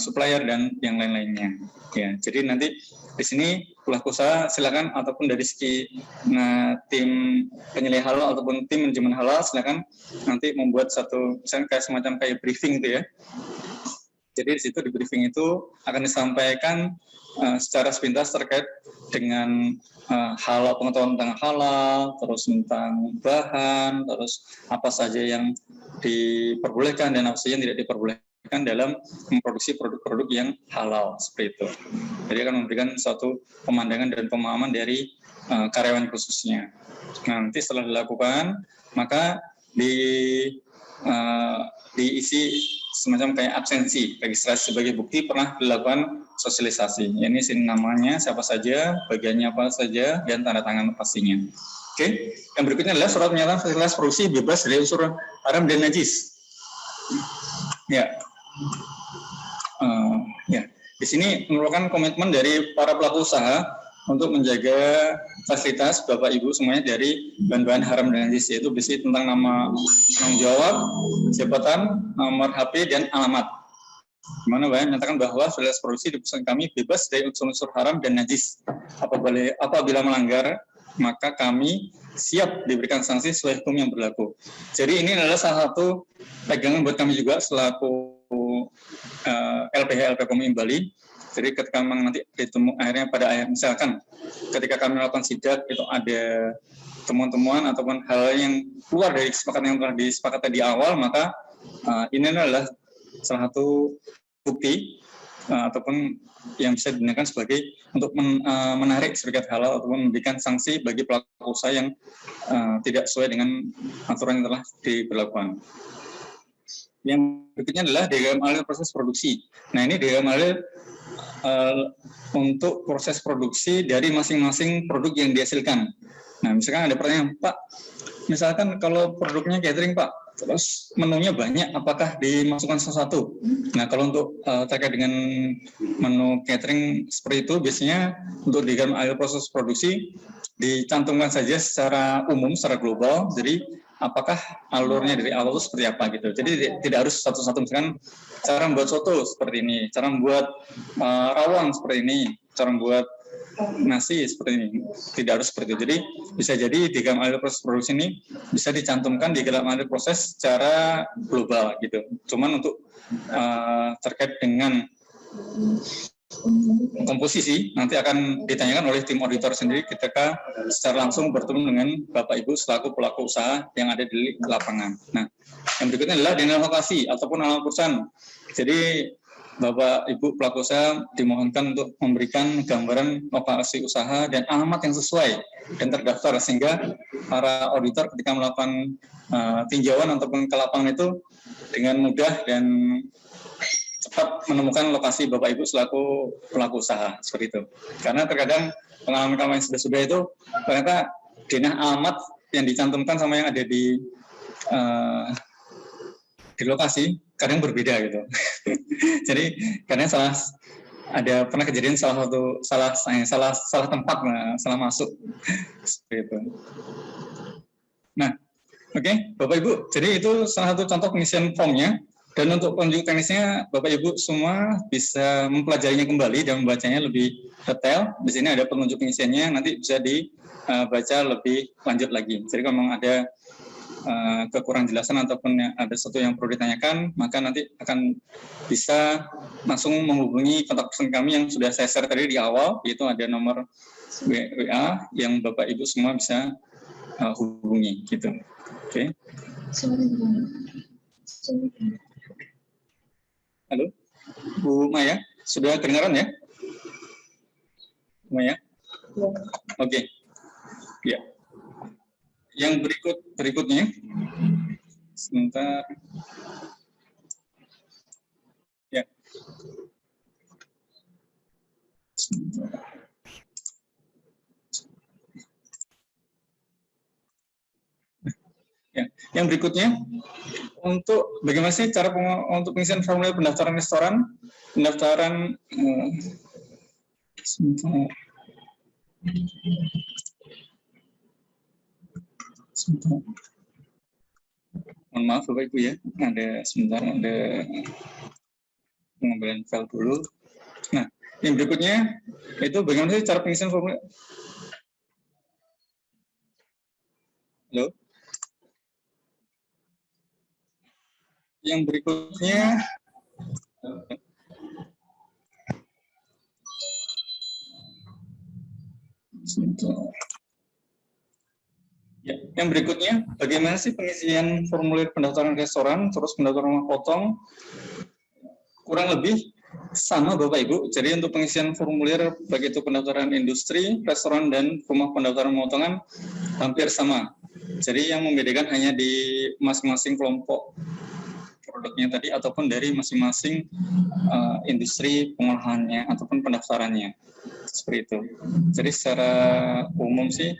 supplier dan yang lain-lainnya. Ya, jadi nanti di sini pelaku usaha silakan, ataupun dari segi tim penilai halal ataupun tim manajemen halal, silakan nanti membuat satu misalkan semacam kayak briefing itu ya. Jadi di situ di briefing itu akan disampaikan secara sepintas terkait dengan halal, pengetahuan tentang halal, terus tentang bahan, terus apa saja yang diperbolehkan dan apa saja yang tidak diperbolehkan dalam memproduksi produk-produk yang halal, seperti itu. Jadi akan memberikan suatu pemandangan dan pemahaman dari karyawan khususnya. Nanti setelah dilakukan, maka diisi semacam kayak absensi, registrasi sebagai bukti pernah dilakukan sosialisasi. Ini sini namanya, siapa saja, bagiannya apa saja, dan tanda tangan pastinya. Oke. Yang berikutnya adalah surat pernyataan fasilitas produksi bebas dari unsur haram dan najis. Ya. Di sini merupakan komitmen dari para pelaku usaha untuk menjaga fasilitas Bapak Ibu semuanya dari bahan-bahan haram dan najis, yaitu berisi tentang nama penanggung jawab, jabatan, nomor HP, dan alamat. Di mana menyatakan bahwa fasilitas produksi di perusahaan kami bebas dari unsur-unsur haram dan najis. Apabila melanggar, maka kami siap diberikan sanksi sesuai hukum yang berlaku. Jadi ini adalah salah satu pegangan buat kami juga selaku LPH LPPOM Bali. Jadi ketika memang nanti akhirnya pada misalkan ketika kami melakukan sidak itu ada temuan-temuan ataupun hal yang keluar dari kesepakatan yang telah disepakati di awal, maka ini adalah salah satu bukti ataupun yang bisa digunakan sebagai untuk menarik sertifikat halal ataupun memberikan sanksi bagi pelaku usaha yang tidak sesuai dengan aturan yang telah diberlakukan. Yang berikutnya adalah diagram alur proses produksi. Nah ini diagram alur untuk proses produksi dari masing-masing produk yang dihasilkan. Nah, misalkan ada pertanyaan, Pak, misalkan kalau produknya catering Pak, terus menunya banyak, apakah dimasukkan satu-satu? Nah, kalau untuk terkait dengan menu catering seperti itu, biasanya untuk di dalam akhir proses produksi dicantumkan saja secara umum, secara global. Jadi apakah alurnya dari awal itu seperti apa gitu. Jadi tidak harus satu-satu, misalkan cara membuat soto seperti ini, cara membuat rawon seperti ini, cara membuat nasi seperti ini, tidak harus seperti itu. Jadi bisa jadi di dalam akhir proses produksi ini bisa dicantumkan di dalam akhir proses secara global gitu. Cuman untuk terkait dengan komposisi nanti akan ditanyakan oleh tim auditor sendiri ketika secara langsung bertemu dengan Bapak Ibu selaku pelaku usaha yang ada di lapangan. Nah, yang berikutnya adalah dengan lokasi ataupun alamat perusahaan. Jadi Bapak Ibu pelaku usaha dimohonkan untuk memberikan gambaran lokasi usaha dan alamat yang sesuai dan terdaftar sehingga para auditor ketika melakukan tinjauan ataupun ke lapangan itu dengan mudah dan cepat menemukan lokasi Bapak Ibu selaku pelaku usaha seperti itu. Karena terkadang pengalaman-pengalaman yang sudah itu ternyata denah alamat yang dicantumkan sama yang ada di lokasi kadang berbeda gitu. Jadi karena ada pernah kejadian salah tempat, salah masuk seperti itu. Nah, oke, Bapak Ibu, jadi itu salah satu contoh pengisian formnya. Dan untuk penunjuk teknisnya, Bapak Ibu semua bisa mempelajarinya kembali dan membacanya lebih detail. Di sini ada penunjuk pengisiannya, nanti bisa dibaca lebih lanjut lagi. Jadi kalau memang ada kekurang jelasan ataupun ada sesuatu yang perlu ditanyakan, maka nanti akan bisa langsung menghubungi kontak person kami yang sudah saya share tadi di awal, yaitu ada nomor WA yang Bapak Ibu semua bisa hubungi gitu. Oke. Halo, Bu Maya, sudah kedengaran ya? Bu Maya? Oke. Ya. Yang berikutnya, sebentar. Ya. Sebentar. Ya. Yang berikutnya, untuk bagaimana sih cara untuk pengisian formulir pendaftaran restoran, pendaftaran sebentar. Mohon maaf Bapak Ibu ya, ada pengambilan file dulu. Nah, yang berikutnya itu bagaimana sih cara pengisian formulir? Halo? Yang berikutnya ya, yang berikutnya bagaimana sih pengisian formulir pendaftaran restoran terus pendaftaran rumah potong? Kurang lebih sama Bapak Ibu. Jadi untuk pengisian formulir baik itu pendaftaran industri, restoran dan rumah pendaftaran pemotongan hampir sama. Jadi yang membedakan hanya di masing-masing kelompok produknya tadi ataupun dari masing-masing industri pengolahannya ataupun pendaftarannya. Seperti itu. Jadi secara umum sih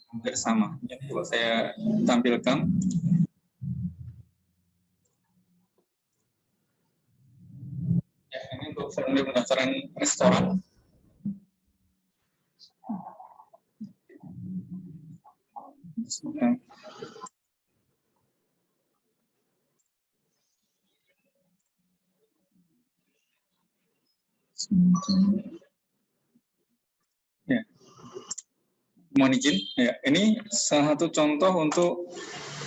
hampir sama. Yang perlu saya tampilkan. Ya, ini untuk formulir pendaftaran restoran. Ya. Mohon izin, ya, ini salah satu contoh untuk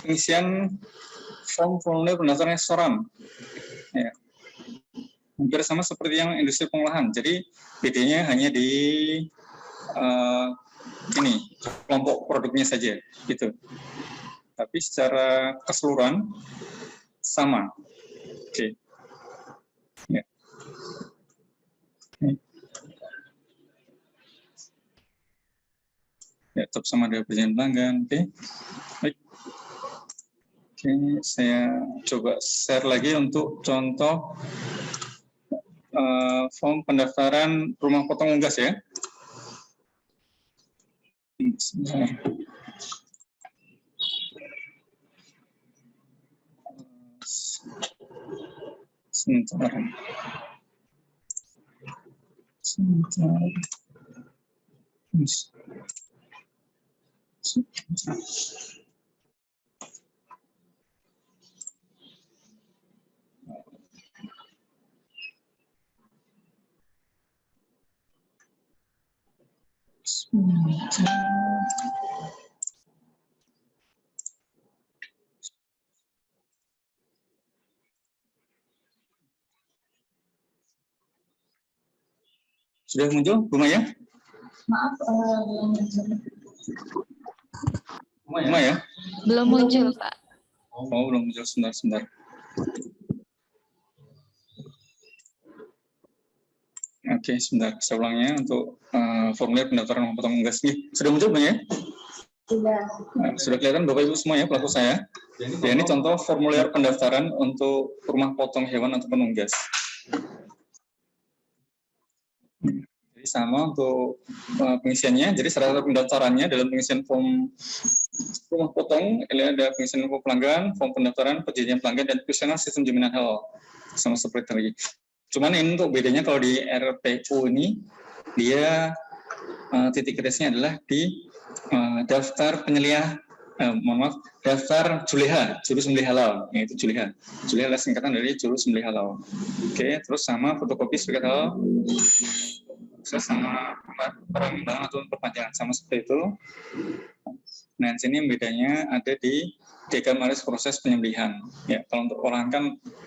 pengisian formulir pendaftaran restoran. Ya. Hampir sama seperti yang industri pengolahan. Jadi bedanya hanya di ini kelompok produknya saja, gitu. Tapi secara keseluruhan sama. Oke. Ya. Ya, tetap sama dengan perizinan pelanggan. Oke. Baik. Oke, saya coba share lagi untuk contoh form pendaftaran rumah potong unggas ya. Sebentar. Sudah muncul, Bu Maya? Maaf, belum muncul. Bu Maya? Belum muncul, Pak. Oh, belum muncul. Sebentar. Oke, sebentar. Saya ulangnya untuk formulir pendaftaran rumah potong unggas. Sudah muncul, Bu Maya? Sudah. Sudah kelihatan Bapak Ibu semua ya pelaku saya. Ya, ini contoh formulir pendaftaran untuk rumah potong hewan ataupun unggas. Jadi sama untuk pengisiannya. Jadi syarat pendaftarannya dalam pengisian form rumah potong, ini ada pengisian info pelanggan, form pendaftaran, perjanjian pelanggan, dan kuesioner sistem jaminan halal. Sama seperti tadi. Cuman ini untuk bedanya kalau di RPU ini, dia titik kritisnya adalah di daftar penyelia, daftar Juleha, juru sembelih halal, yaitu Juleha. Juleha adalah singkatan dari juru sembelih halal. Oke, terus sama fotokopi sertifikat halal, sama perkembangan atau perpanjangan, sama seperti itu. Nah, di sini bedanya ada di diagramaris proses penyembelihan. Ya, kalau untuk olahan kan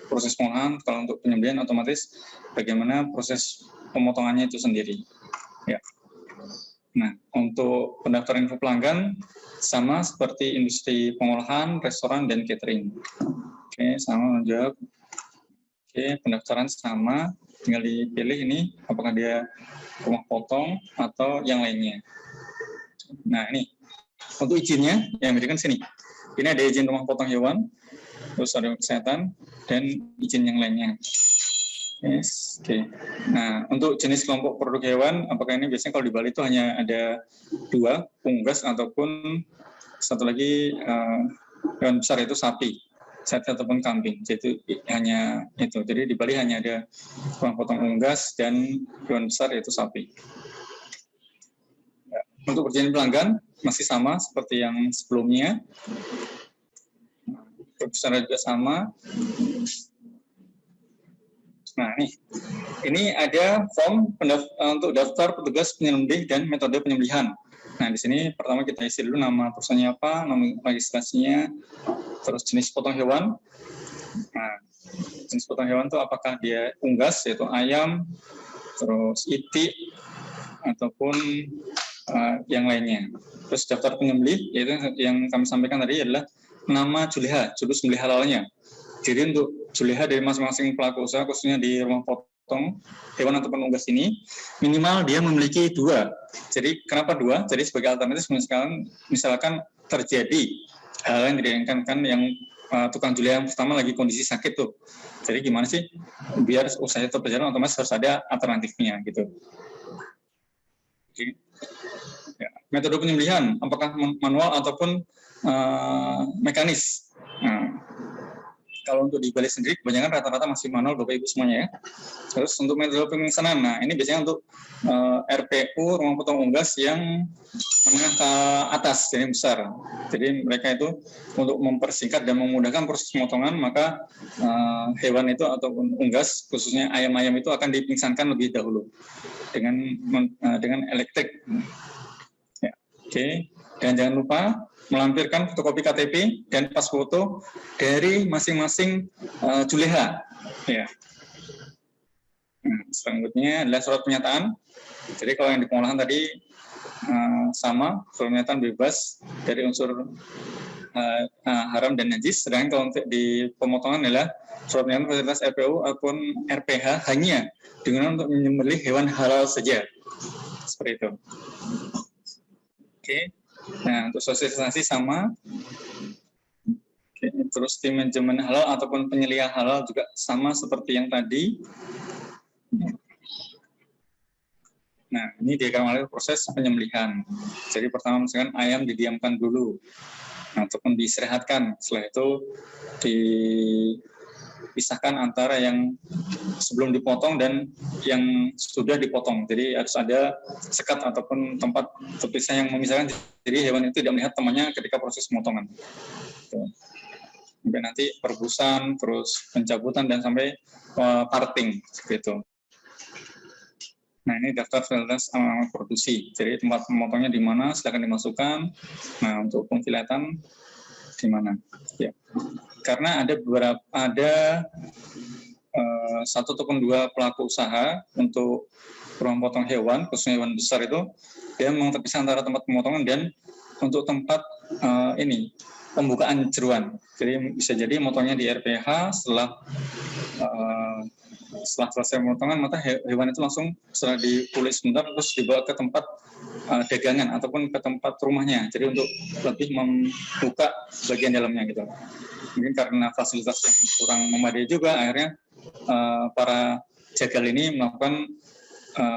proses pengolahan, kalau untuk penyembelihan otomatis bagaimana proses pemotongannya itu sendiri. Ya. Nah, untuk pendaftaran info pelanggan sama seperti industri pengolahan, restoran, dan catering. Oke, sama menjawab. Oke, pendaftaran sama, tinggal dipilih ini apakah dia rumah potong atau yang lainnya. Nah, ini untuk izinnya yang berikan sini. Ini ada izin rumah potong hewan, terus ada kesehatan, dan izin yang lainnya. Yes, oke. Nah, untuk jenis kelompok produk hewan, apakah ini biasanya kalau di Bali itu hanya ada 2, unggas ataupun satu lagi hewan besar itu sapi, ataupun kambing. Jadi hanya itu. Jadi di Bali hanya ada rumah potong unggas dan hewan besar yaitu sapi. Untuk perjanjian pelanggan masih sama seperti yang sebelumnya. Secara juga sama. Nah, ini ada form untuk daftar petugas penyembelih dan metode penyembelihan. Nah, di sini pertama kita isi dulu nama perusahaannya apa, nama registrasinya, terus jenis potong hewan. Nah, jenis potong hewan itu apakah dia unggas, yaitu ayam, terus itik, ataupun yang lainnya. Terus daftar penyembelih, yaitu yang kami sampaikan tadi adalah nama Juleha, juru sembelih halalnya. Jadi untuk Juleha dari masing-masing pelaku usaha, khususnya di rumah potong hewan ataupun unggas ini, minimal dia memiliki 2. Jadi kenapa 2? Jadi sebagai alternatif misalkan terjadi hal yang diinginkan yang tukang Juleha yang pertama lagi kondisi sakit tuh. Jadi gimana sih biar usaha itu berjalan, otomatis harus ada alternatifnya gitu. Oke. Ya. Metode penyembelihan, apakah manual ataupun mekanis? Nah, kalau untuk di Bali sendiri, kebanyakan rata-rata masih manual, Bapak Ibu semuanya ya. Terus untuk metode pemingsanan, nah ini biasanya untuk RPU, rumah potong unggas yang menengah ke atas, jadi besar. Jadi mereka itu untuk mempersingkat dan memudahkan proses pemotongan, maka hewan itu ataupun unggas, khususnya ayam-ayam itu akan dipingsankan lebih dahulu dengan elektrik. Ya, oke. Dan jangan lupa melampirkan fotokopi KTP dan pas foto dari masing-masing Juleha. Ya. Nah, selanjutnya adalah surat pernyataan. Jadi kalau yang di pengolahan tadi sama, surat pernyataan bebas dari unsur haram dan najis. Sedangkan kalau untuk di pemotongan adalah surat pernyataan fasilitas RPU ataupun RPH hanya dengan untuk menyembelih hewan halal saja. Seperti itu. Oke. Nah, untuk sosialisasi sama. Oke. Terus tim manajemen halal ataupun penyelia halal juga sama seperti yang tadi. Nah, ini diagram proses penyembelihan. Jadi pertama misalkan ayam didiamkan dulu, ataupun diistirahatkan. Setelah itu pisahkan antara yang sebelum dipotong dan yang sudah dipotong. Jadi harus ada sekat ataupun tempat terpisah yang memisahkan. Jadi hewan itu tidak melihat temannya ketika proses pemotongan. Sampai nanti perbusan, terus pencabutan, dan sampai parting seperti itu. Nah, ini daftar fasilitas produksi. Jadi tempat memotongnya di mana, silakan dimasukkan. Nah, untuk pemfilatan di mana? Ya. Karena ada satu ataupun dua pelaku usaha untuk potong hewan, khususnya hewan besar itu, dia memang terpisah antara tempat pemotongan dan untuk tempat pembukaan jeruan. Jadi bisa jadi motongnya di RPH, setelah selesai pemotongan, maka hewan itu langsung setelah dikulit sebentar terus dibawa ke tempat dagangan ataupun ke tempat rumahnya. Jadi untuk lebih membuka bagian dalamnya gitu. Mungkin karena fasilitas yang kurang memadai juga, akhirnya para jagal ini melakukan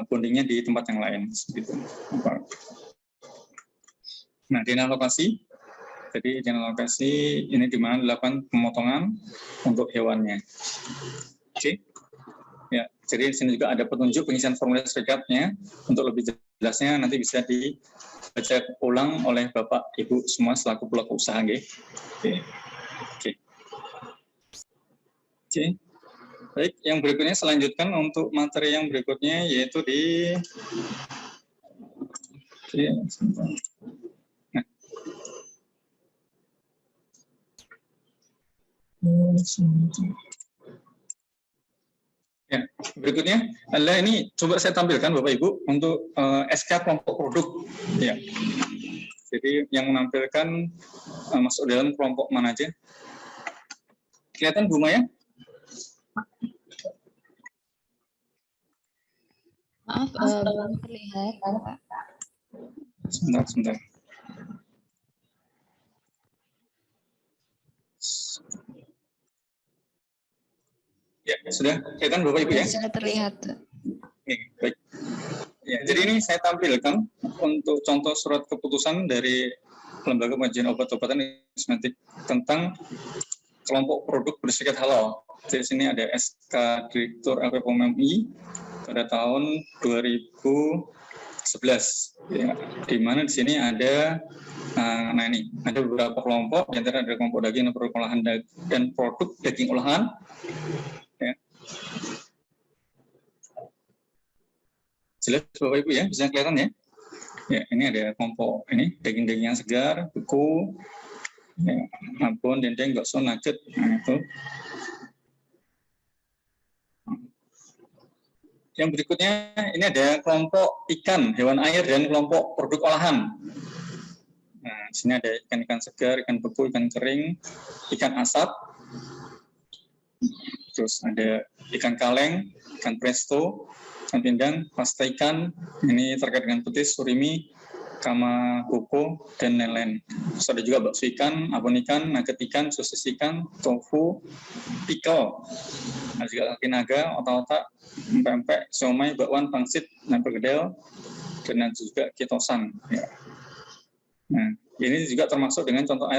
bondingnya di tempat yang lain. Gitu. Nah, di lokasi. Jadi di lokasi ini di mana dilakukan pemotongan untuk hewannya. Oke. Ya, jadi di sini juga ada petunjuk pengisian formulir sertifikatnya. Untuk lebih jelasnya nanti bisa dibaca ulang oleh Bapak Ibu semua selaku pelaku usaha, nggih. Oke. Baik, yang berikutnya selanjutkan untuk materi yang berikutnya yaitu di Ya, berikutnya adalah ini coba saya tampilkan Bapak Ibu untuk SK kelompok produk. Ya. Jadi yang menampilkan masuk dalam kelompok mana aja? Kelihatan Bu Maya? Maaf, belum terlihat, Pak. Sebentar. Ya, sudah kelihatan Bapak Ibu ya? Sudah terlihat. Oke, baik. Ya, jadi ini saya tampilkan untuk contoh surat keputusan dari Lembaga Pengajian Obat-obatan Kosmetik tentang kelompok produk bersertifikat halal. Di sini ada SK Direktur LPPOM MI pada tahun 2011. Ya, di mana di sini ada ada beberapa kelompok, di antara ada kelompok daging dan produk olahan dan produk daging olahan. Ya. Jelas Bapak Ibu ya, bisa kelihatan ya? Ya, ini ada kelompok ini daging-daging yang segar, beku, ya, abon, dendeng, bakso, nugget, nah itu. Yang berikutnya ini ada kelompok ikan, hewan air, dan kelompok produk olahan. Nah, di sini ada ikan-ikan segar, ikan beku, ikan kering, ikan asap, terus ada ikan kaleng, ikan presto, ikan pindang, pasta ikan, ini terkait dengan petis, surimi, kama koko, dan lain-lain. Terus ada juga bakso ikan, abon ikan, nugget ikan, sosis ikan, tofu, pickle, ada juga kaki naga, otak-otak, pempek, siomay, bakwan, pangsit, dan perkedel, dan juga kitosan. Ya. Nah, ini juga termasuk dengan contoh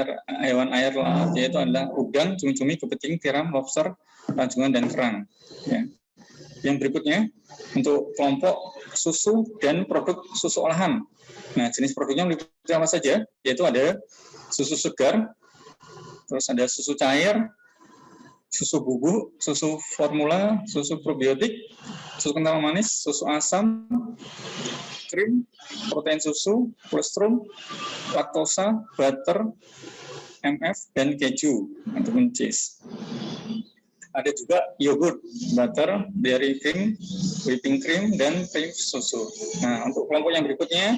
hewan air laut, yaitu adalah udang, cumi-cumi, kepiting, tiram, lobster, rajungan, dan kerang. Ya. Yang berikutnya, untuk kelompok susu dan produk susu olahan. Nah, jenis produknya meliputi apa saja? Yaitu ada susu segar, terus ada susu cair, susu bubuk, susu formula, susu probiotik, susu kental manis, susu asam, krim, protein susu, kolostrum, laktosa, butter, MF, dan keju ataupun cheese. Ada juga yogurt, butter, dairy cream, whipping cream, dan krim susu. Nah, untuk kelompok yang berikutnya,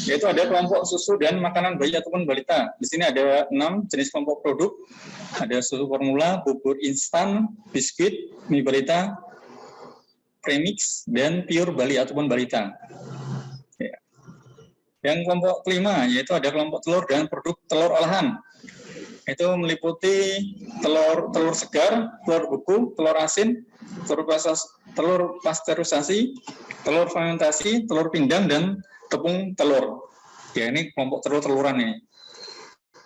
yaitu ada kelompok susu dan makanan bayi ataupun balita. Di sini ada 6 jenis kelompok produk. Ada susu formula, bubur instan, biskuit, mie balita, premix, dan pure Bali ataupun balita. Ya. Yang kelompok kelima, yaitu ada kelompok telur dan produk telur olahan. Itu meliputi telur segar, telur beku, telur asin, telur pasteurisasi, telur fermentasi, telur pindang, dan tepung telur. Ya, ini kelompok telur-teluran ini.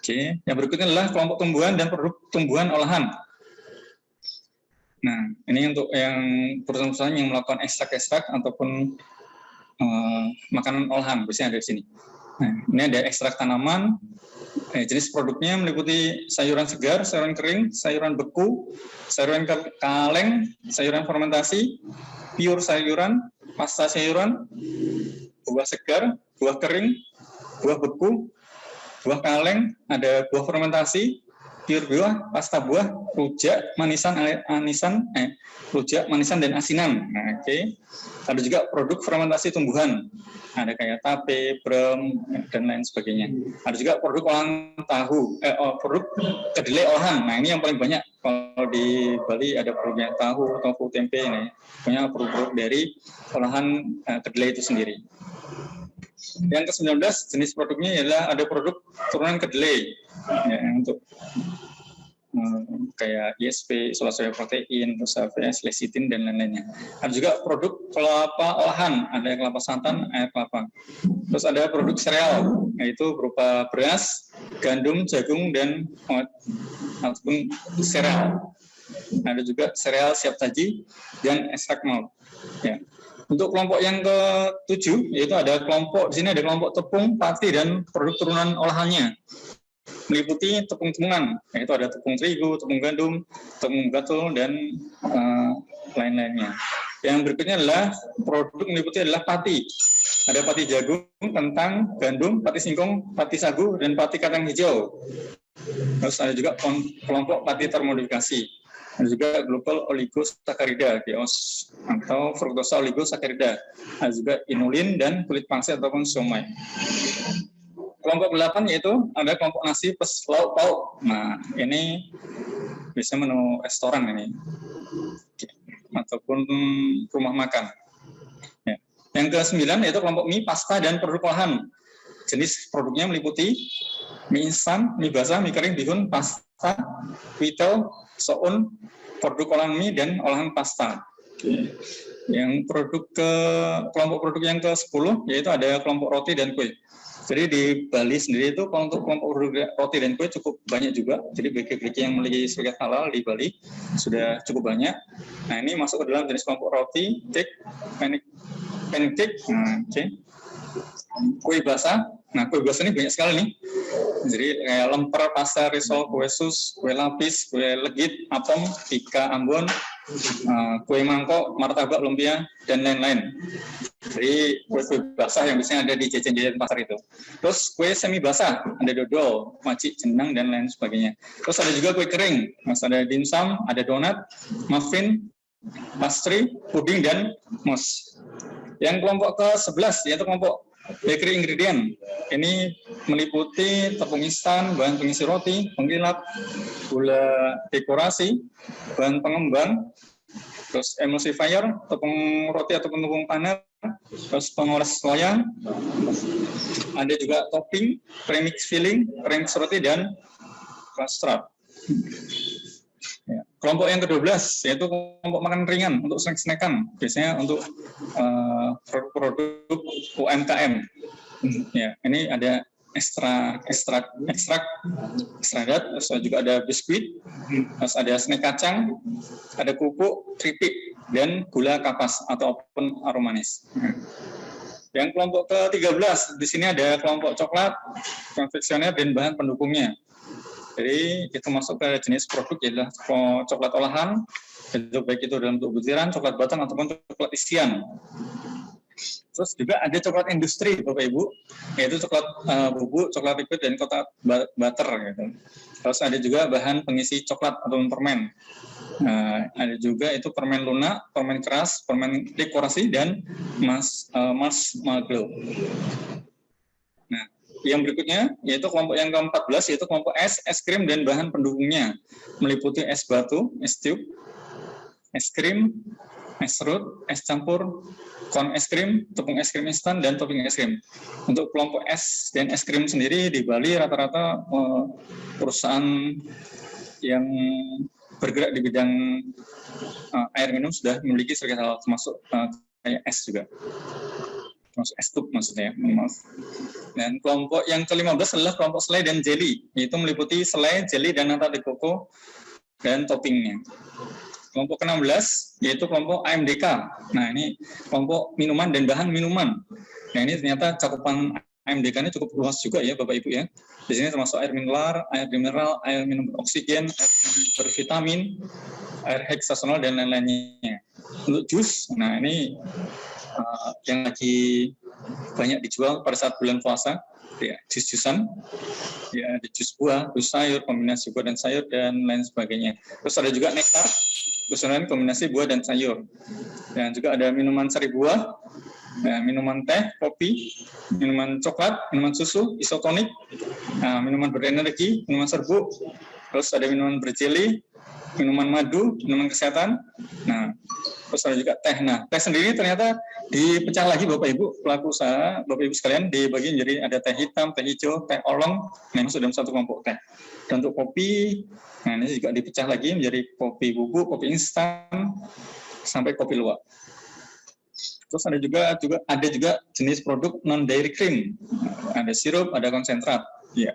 Oke, yang berikutnya adalah kelompok tumbuhan dan produk tumbuhan olahan. Nah, ini untuk yang perusahaan-perusahaan yang melakukan ekstrak-ekstrak ataupun makanan olahan, biasanya ada di sini. Nah, ini ada ekstrak tanaman. Jenis produknya meliputi sayuran segar, sayuran kering, sayuran beku, sayuran kaleng, sayuran fermentasi, pure sayuran, pasta sayuran, buah segar, buah kering, buah beku, buah kaleng, ada buah fermentasi, pure buah, pasta buah, rujak, rujak, manisan, dan asinan. Nah, Ada juga produk fermentasi tumbuhan, ada kayak tape, brem, dan lain sebagainya. Ada juga produk olahan produk kedelai olahan. Nah, ini yang paling banyak. Kalau di Bali ada produknya tahu, tofu, tempe, ini banyak produk dari olahan kedelai itu sendiri. Yang ke-19 jenis produknya adalah ada produk turunan kedelai ya, untuk kayak ISP, isolasi protein, terus AVS, lecithin, dan lain-lainnya. Ada juga produk kelapa olahan, ada kelapa santan, air kelapa. Terus ada produk sereal, yaitu berupa beras, gandum, jagung, dan ataupun sereal. Ada juga sereal siap saji dan ekstrak malt. Ya. Untuk kelompok yang ke-7, yaitu ada kelompok, di sini ada kelompok tepung, pati, dan produk turunan olahannya. Meliputi tepung-tepungan, yaitu ada tepung terigu, tepung gandum, tepung gatul, dan lain-lainnya. Yang berikutnya adalah produk meliputi adalah pati. Ada pati jagung, kentang, gandum, pati singkong, pati sagu, dan pati kacang hijau. Terus ada juga kelompok pati termodifikasi. Ada juga global oligosakarida, GOS, atau fruktosa oligosakarida. Ada juga inulin dan kulit pangsit ataupun siomay. Kelompok 8 yaitu ada kelompok nasi plus lauk pauk. Nah, ini bisa menu restoran ini, ataupun rumah makan. Ya. Yang ke-9 yaitu kelompok mie, pasta, dan produk olahan. Jenis produknya meliputi mie instan, mie basah, mie kering, bihun, pasta, witel, soun, produk olahan mie, dan olahan pasta. Yang kelompok produk yang ke-10 yaitu ada kelompok roti dan kue. Jadi di Bali sendiri itu untuk kelompok produk roti dan kue cukup banyak juga. Jadi bakery yang memiliki sertifikat halal di Bali sudah cukup banyak. Nah, ini masuk ke dalam jenis kelompok roti, cake, pancake, kue basah. Nah, kue basah ini banyak sekali nih. Jadi kayak lemper, pasta, risol, kue sus, kue lapis, kue legit, apem, pika, ambon, kue mangkok, martabak, lumpia, dan lain-lain. Jadi kue basah yang biasanya ada di jajan-jajan pasar itu. Terus kue semi basah, ada dodol, macik, jenang, dan lain sebagainya. Terus ada juga kue kering, ada dimsum, ada donat, muffin, pastry, puding, dan mousse. Yang kelompok ke-11 yaitu kelompok bakery ingredient. Ini meliputi tepung instan, bahan pengisi roti, pengkilap, gula dekorasi, bahan pengembang, terus emulsifier, tepung roti ataupun tepung panas, terus pengoles loyang, ada juga topping, premix filling, premix roti, dan custard. Ya. Kelompok yang ke-12 yaitu kelompok makan ringan untuk snack-snackan, biasanya untuk produk UMKM. Ya, ini ada ekstrak, terus juga ada biskuit, terus ada snack kacang, ada pupuk, keripik, dan gula kapas ataupun aroma manis. Yang kelompok ke-13 di sini ada kelompok coklat, konfeksioner, dan bahan pendukungnya. Jadi itu masuk ke jenis produk adalah coklat olahan, baik itu dalam bentuk butiran, coklat batang, ataupun coklat isian. Terus juga ada coklat industri, Bapak Ibu, yaitu coklat bubuk, coklat liquid, dan coklat butter. Gitu. Terus ada juga bahan pengisi coklat atau permen. Ada juga itu permen lunak, permen keras, permen dekorasi, dan marshmallow. Nah, yang berikutnya yaitu kelompok yang ke-14 yaitu kelompok es krim, dan bahan pendukungnya meliputi es batu, es tube, es krim, es serut, es campur, kon es krim, tepung es krim instan, dan topping es krim. Untuk kelompok es dan es krim sendiri di Bali rata-rata perusahaan yang bergerak di bidang air minum sudah memiliki sertifikat halal, termasuk kayak es juga. Masuk es tube maksudnya. Dan kelompok yang ke-15 adalah kelompok selai dan jelly, yaitu meliputi selai, jelly, dan nata de coco, dan toppingnya. Kelompok ke-16 yaitu kelompok AMDK. Nah, ini kelompok minuman dan bahan minuman. Nah, ini ternyata cakupan AMDK ini cukup luas juga ya Bapak Ibu ya. Di sini termasuk air mineral, air minum beroksigen, air minum bervitamin, air heksagonal dan lain-lainnya. Untuk jus, nah ini yang lagi banyak dijual pada saat bulan puasa, ya, jus-jusan, ya, ada jus buah, jus sayur, kombinasi buah dan sayur dan lain sebagainya. Terus ada juga nektar, khususnya kombinasi buah dan sayur. Dan juga ada minuman sari buah, ya, minuman teh, kopi, minuman coklat, minuman susu, isotonik, nah, minuman berenergi, minuman serbuk, terus ada minuman berjeli, minuman madu, minuman kesehatan. Nah, terus ada juga teh. Nah, teh sendiri ternyata dipecah lagi Bapak Ibu pelaku usaha, Bapak Ibu sekalian, dibagi menjadi ada teh hitam, teh hijau, teh oolong, nah masuk dalam satu kelompok teh. Dan untuk kopi, nah ini juga dipecah lagi menjadi kopi bubuk, kopi instan, sampai kopi luwak. Terus ada juga jenis produk non dairy cream, ada sirup, ada konsentrat. Ya,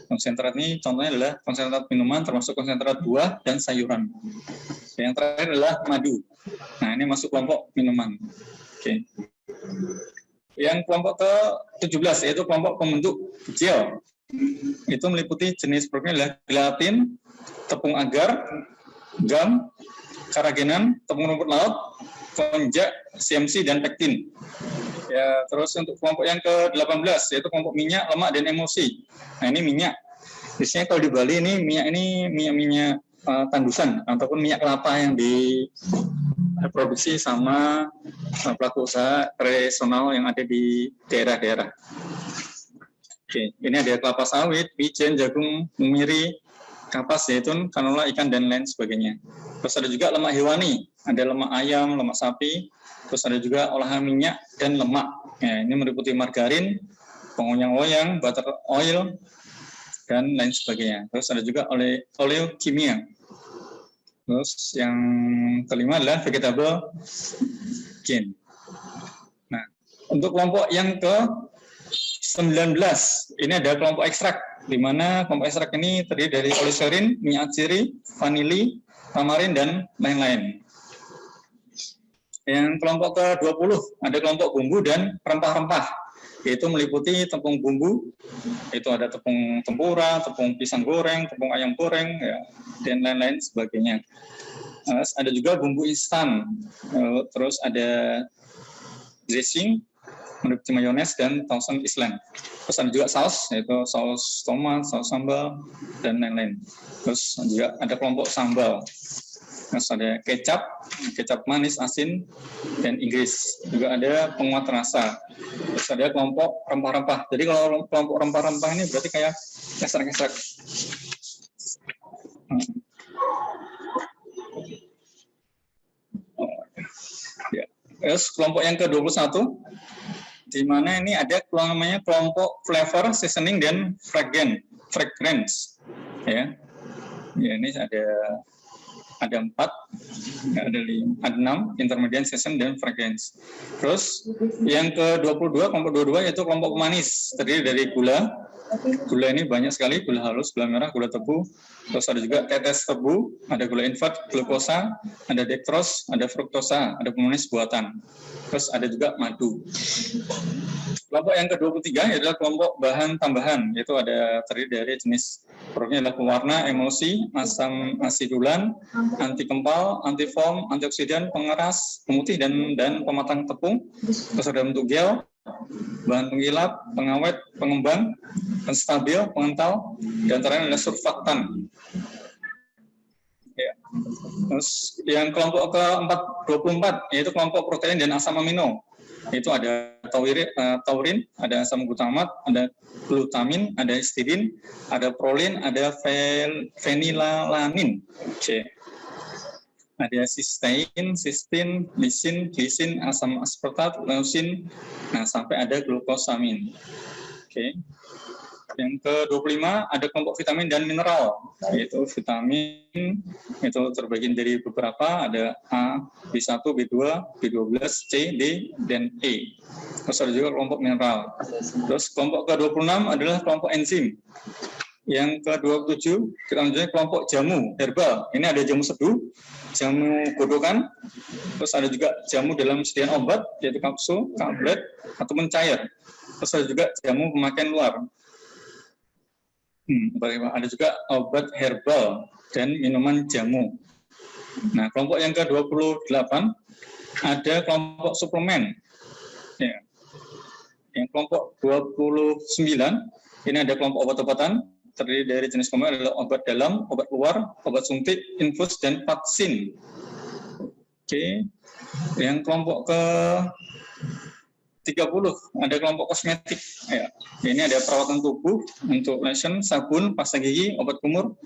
konsentrat ini contohnya adalah konsentrat minuman termasuk konsentrat buah dan sayuran. Yang terakhir adalah madu. Nah, ini masuk kelompok minuman. Oke. Yang kelompok ke-17 yaitu kelompok pembentuk gel. Itu meliputi jenis produknya adalah gelatin, tepung agar, gam, karagenan, tepung rumput laut, konjak, CMC dan pektin. Ya, terus untuk kelompok yang ke-18 yaitu kelompok minyak, lemak dan emulsi. Nah, ini minyak. Biasanya kalau di Bali ini minyak tandusan ataupun minyak kelapa yang diproduksi sama pelaku usaha tradisional yang ada di daerah-daerah. Oke, ini ada kelapa sawit, wijen, jagung, mumiri, kapas, zaitun, canola, ikan dan lain sebagainya. Terus ada juga lemak hewani, ada lemak ayam, lemak sapi. Terus ada juga olahan minyak dan lemak. Ya, ini meliputi margarin, pengoyang-oyang, butter oil, dan lain sebagainya. Terus ada juga oleokimia. Terus yang kelima adalah vegetable gain. Nah, untuk kelompok yang ke-19, ini ada kelompok ekstrak, di mana kelompok ekstrak ini terdiri dari oliserin, minyak atsiri, vanili, tamarin, dan lain-lain. Yang kelompok ke-20 ada kelompok bumbu dan rempah-rempah, yaitu meliputi tepung bumbu, itu ada tepung tempura, tepung pisang goreng, tepung ayam goreng, ya, dan lain-lain sebagainya. Ada juga bumbu instan, terus ada dressing, meliputi mayones dan Thousand Island. Terus ada juga saus, yaitu saus tomat, saus sambal, dan lain-lain. Terus juga ada kelompok sambal. Terus ada kecap manis, asin, dan Inggris. Juga ada penguat rasa. Terus ada kelompok rempah-rempah. Jadi kalau kelompok rempah-rempah ini berarti kayak ekstrak-ekstrak. Ya. Terus kelompok yang ke-21, di mana ini ada namanya kelompok flavor, seasoning, dan fragrance. Ya, ini ada 4, ada 6, intermediate, season, dan fragrance. Terus yang ke-22, kelompok 22 yaitu kelompok pemanis, terdiri dari gula. Gula ini banyak sekali, gula halus, gula merah, gula tebu. Terus ada juga tetes tebu, ada gula invert, glukosa, ada dextrose, ada fruktosa, ada pemanis buatan. Terus ada juga madu. Kelompok yang ke-23 adalah kelompok bahan tambahan, yaitu ada terdiri dari jenis produknya adalah pewarna, emulsi, asam asidulan, anti kempal, anti foam, antioksidan, pengeras, pemutih dan pematang tepung. Terus ada bentuk gel, bahan penggilap, pengawet, pengembang, penstabil, pengental, dan terakhir adalah surfaktan. Ya. Terus yang kelompok ke-24 yaitu kelompok protein dan asam amino. Itu ada taurin, ada asam glutamat, ada glutamin, ada histidin, ada prolin, ada fenilalanin. C. Ada cystein, listin, glisin, asam aspartat, leusin, nah sampai ada glukosamin. Oke. Yang ke-25 ada kelompok vitamin dan mineral, yaitu vitamin itu terbagi dari beberapa, ada A, B1, B2, B12, C, D, dan E. Terus ada juga kelompok mineral. Terus kelompok ke-26 adalah kelompok enzim. Yang ke-27, kita lanjutnya kelompok jamu herbal. Ini ada jamu seduh, jamu godokan, terus ada juga jamu dalam sediaan obat, yaitu kapsul, tablet, ataupun cair. Terus ada juga jamu pemakaian luar. Ada juga obat herbal dan minuman jamu. Nah, kelompok yang ke-28 ada kelompok suplemen. Ya. Yang kelompok 29 ini ada kelompok obat-obatan, terdiri dari jenis komponen adalah obat dalam, obat luar, obat suntik, infus, dan vaksin. Oke. Yang kelompok ke-30 ada kelompok kosmetik. Ya. Ini ada perawatan tubuh untuk lotion, sabun, pasta gigi, obat kumur,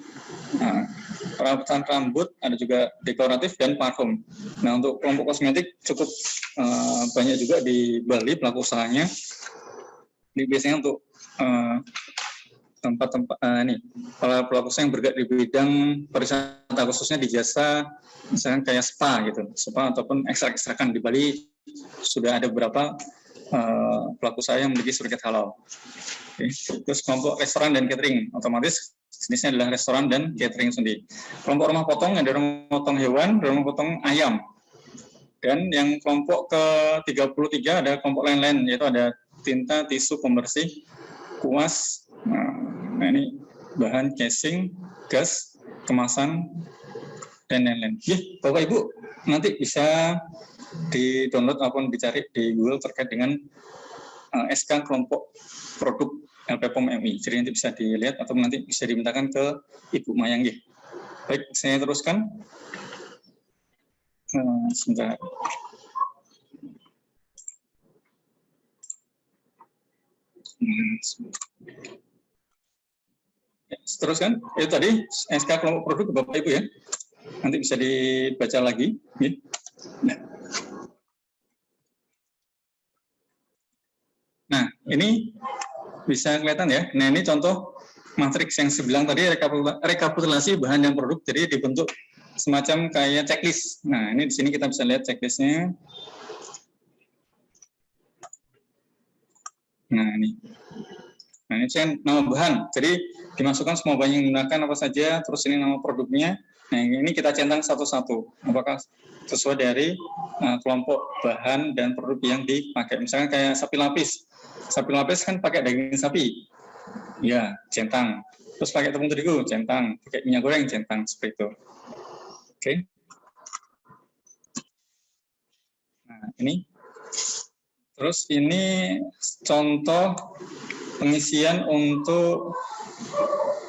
perawatan rambut, ada juga dekoratif dan parfum. Nah, untuk kelompok kosmetik cukup banyak juga di Bali pelaku usahanya. Ini biasanya untuk tempat-tempat para pelaku usaha yang bergerak di bidang pariwisata, khususnya di jasa misalkan kayak spa gitu, spa ataupun ekstrak-ekstrakan. Di Bali sudah ada beberapa pelaku usaha yang memiliki sertifikat halal. Oke. Terus kelompok restoran dan catering, otomatis jenisnya adalah restoran dan catering sendiri. Kelompok rumah potong, ada rumah potong hewan, rumah potong ayam. Dan yang kelompok ke-33 ada kelompok lain-lain, yaitu ada tinta, tisu, pembersih, kuas. Nah, ini bahan casing, gas, kemasan, dan lain-lain. Bapak Ibu nanti bisa di-download ataupun dicari di Google terkait dengan SK kelompok produk LPPOM MI. Jadi nanti bisa dilihat atau nanti bisa dimintakan ke Ibu Mayang. Baik, saya teruskan. Sebentar. Teruskan. Itu tadi SK kelompok produk Bapak Ibu ya. Nanti bisa dibaca lagi. Nah, ini bisa kelihatan ya. Nah, ini contoh matriks yang saya bilang tadi, rekapitulasi bahan dan produk. Jadi dibentuk semacam kayak checklist. Nah, ini di sini kita bisa lihat checklistnya. Nah, ini saya nama bahan. Jadi dimasukkan semua bahan yang digunakan apa saja, terus ini nama produknya. Nah, ini kita centang satu-satu. Apakah sesuai dari kelompok bahan dan produk yang dipakai. Misalkan kayak sapi lapis. Sapi lapis kan pakai daging sapi. Ya, centang. Terus pakai tepung terigu, centang. Pakai minyak goreng, centang. Seperti itu. Oke. Nah, ini. Terus ini contoh pengisian untuk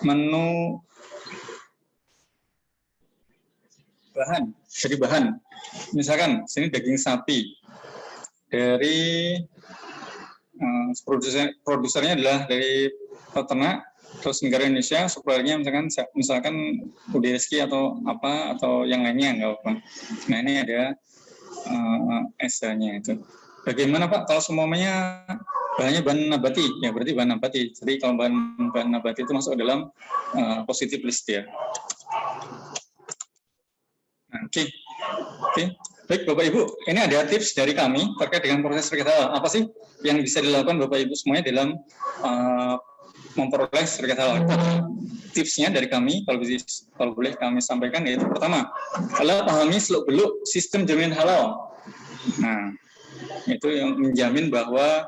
menu bahan. Jadi bahan. Misalkan sini daging sapi. Dari produsernya adalah dari peternak, terus negara Indonesia, suppliernya misalkan UDSK atau apa atau yang lainnya nggak apa. Nah, ini ada SH-nya itu. Bagaimana Pak kalau semuanya bahannya bahan nabati? Ya berarti bahan nabati. Jadi kalau bahan nabati itu masuk dalam positive list ya. Nah, Oke. Baik Bapak Ibu, ini ada tips dari kami terkait dengan proses sertifikat halal. Apa sih yang bisa dilakukan Bapak Ibu semuanya dalam memperoleh sertifikat halal? Tipsnya dari kami, kalau boleh kami sampaikan, yaitu pertama, adalah pahami seluk-beluk sistem jaminan halal. Nah, itu yang menjamin bahwa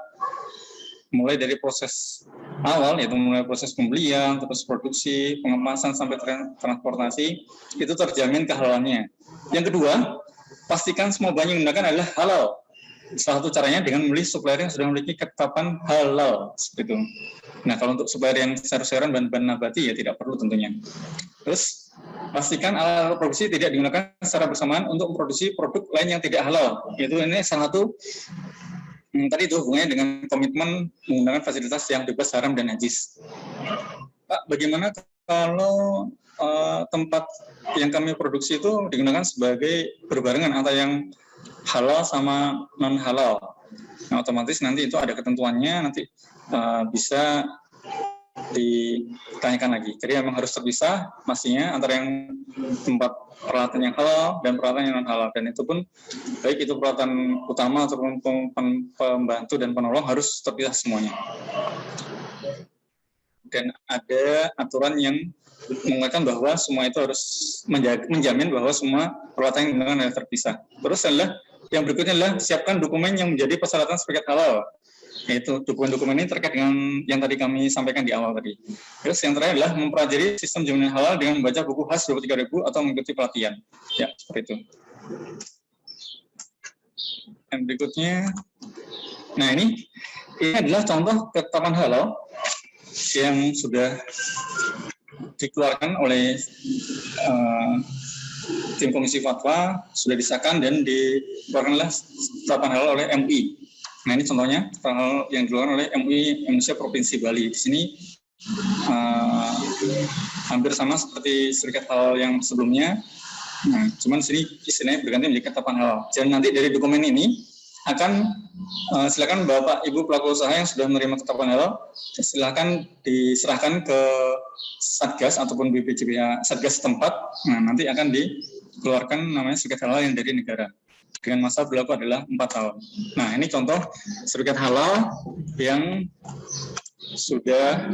mulai dari proses awal, yaitu mulai proses pembelian, terus produksi, pengemasan, sampai transportasi, itu terjamin kehalalannya. Yang kedua, pastikan semua bahan yang digunakan adalah halal. Salah satu caranya dengan membeli supplier yang sudah memiliki ketetapan halal. Seperti itu. Nah, kalau untuk supplier yang sayur-sayuran bahan nabati, ya tidak perlu tentunya. Terus, pastikan alat produksi tidak digunakan secara bersamaan untuk memproduksi produk lain yang tidak halal. Itu ini salah satu tadi itu hubungannya dengan komitmen menggunakan fasilitas yang bebas haram dan najis. Pak, bagaimana kalau tempat yang kami produksi itu digunakan sebagai berbarengan antara yang halal sama non halal? Nah, otomatis nanti itu ada ketentuannya, nanti bisa ditanyakan lagi. Jadi memang harus terpisah pastinya antara yang tempat peralatan yang halal dan peralatan yang non halal, dan itu pun baik itu peralatan utama ataupun pembantu dan penolong harus terpisah semuanya. dan ada aturan yang mengatakan bahwa semua itu harus menjamin bahwa semua peralatan yang digunakan adalah terpisah. Terus adalah yang berikutnya adalah siapkan dokumen yang menjadi persyaratan sertifikat halal. Yaitu dokumen-dokumen ini terkait dengan yang tadi kami sampaikan di awal tadi. Terus yang terakhir adalah mempelajari sistem jaminan halal dengan membaca buku khas 23.000 atau mengikuti pelatihan. Ya, seperti itu. Yang berikutnya, nah ini adalah contoh ketetapan halal yang sudah dikeluarkan oleh tim Komisi Fatwa, sudah disahkan dan dikeluarkanlah ketetapan halal oleh MUI. Nah ini contohnya ketetapan halal yang dikeluarkan oleh MUI Indonesia Provinsi Bali. Di sini hampir sama seperti sertifikat halal yang sebelumnya. Nah, cuman di sini istilahnya berganti menjadi ketetapan halal. Dan nanti dari dokumen ini akan silakan Bapak Ibu pelaku usaha yang sudah menerima ketetapan halal, silakan diserahkan ke Satgas ataupun BPJPH Satgas setempat. Nah, nanti akan dikeluarkan namanya sertifikat halal yang dari negara. Dengan masa berlaku adalah 4 tahun. Nah, ini contoh sertifikat halal yang sudah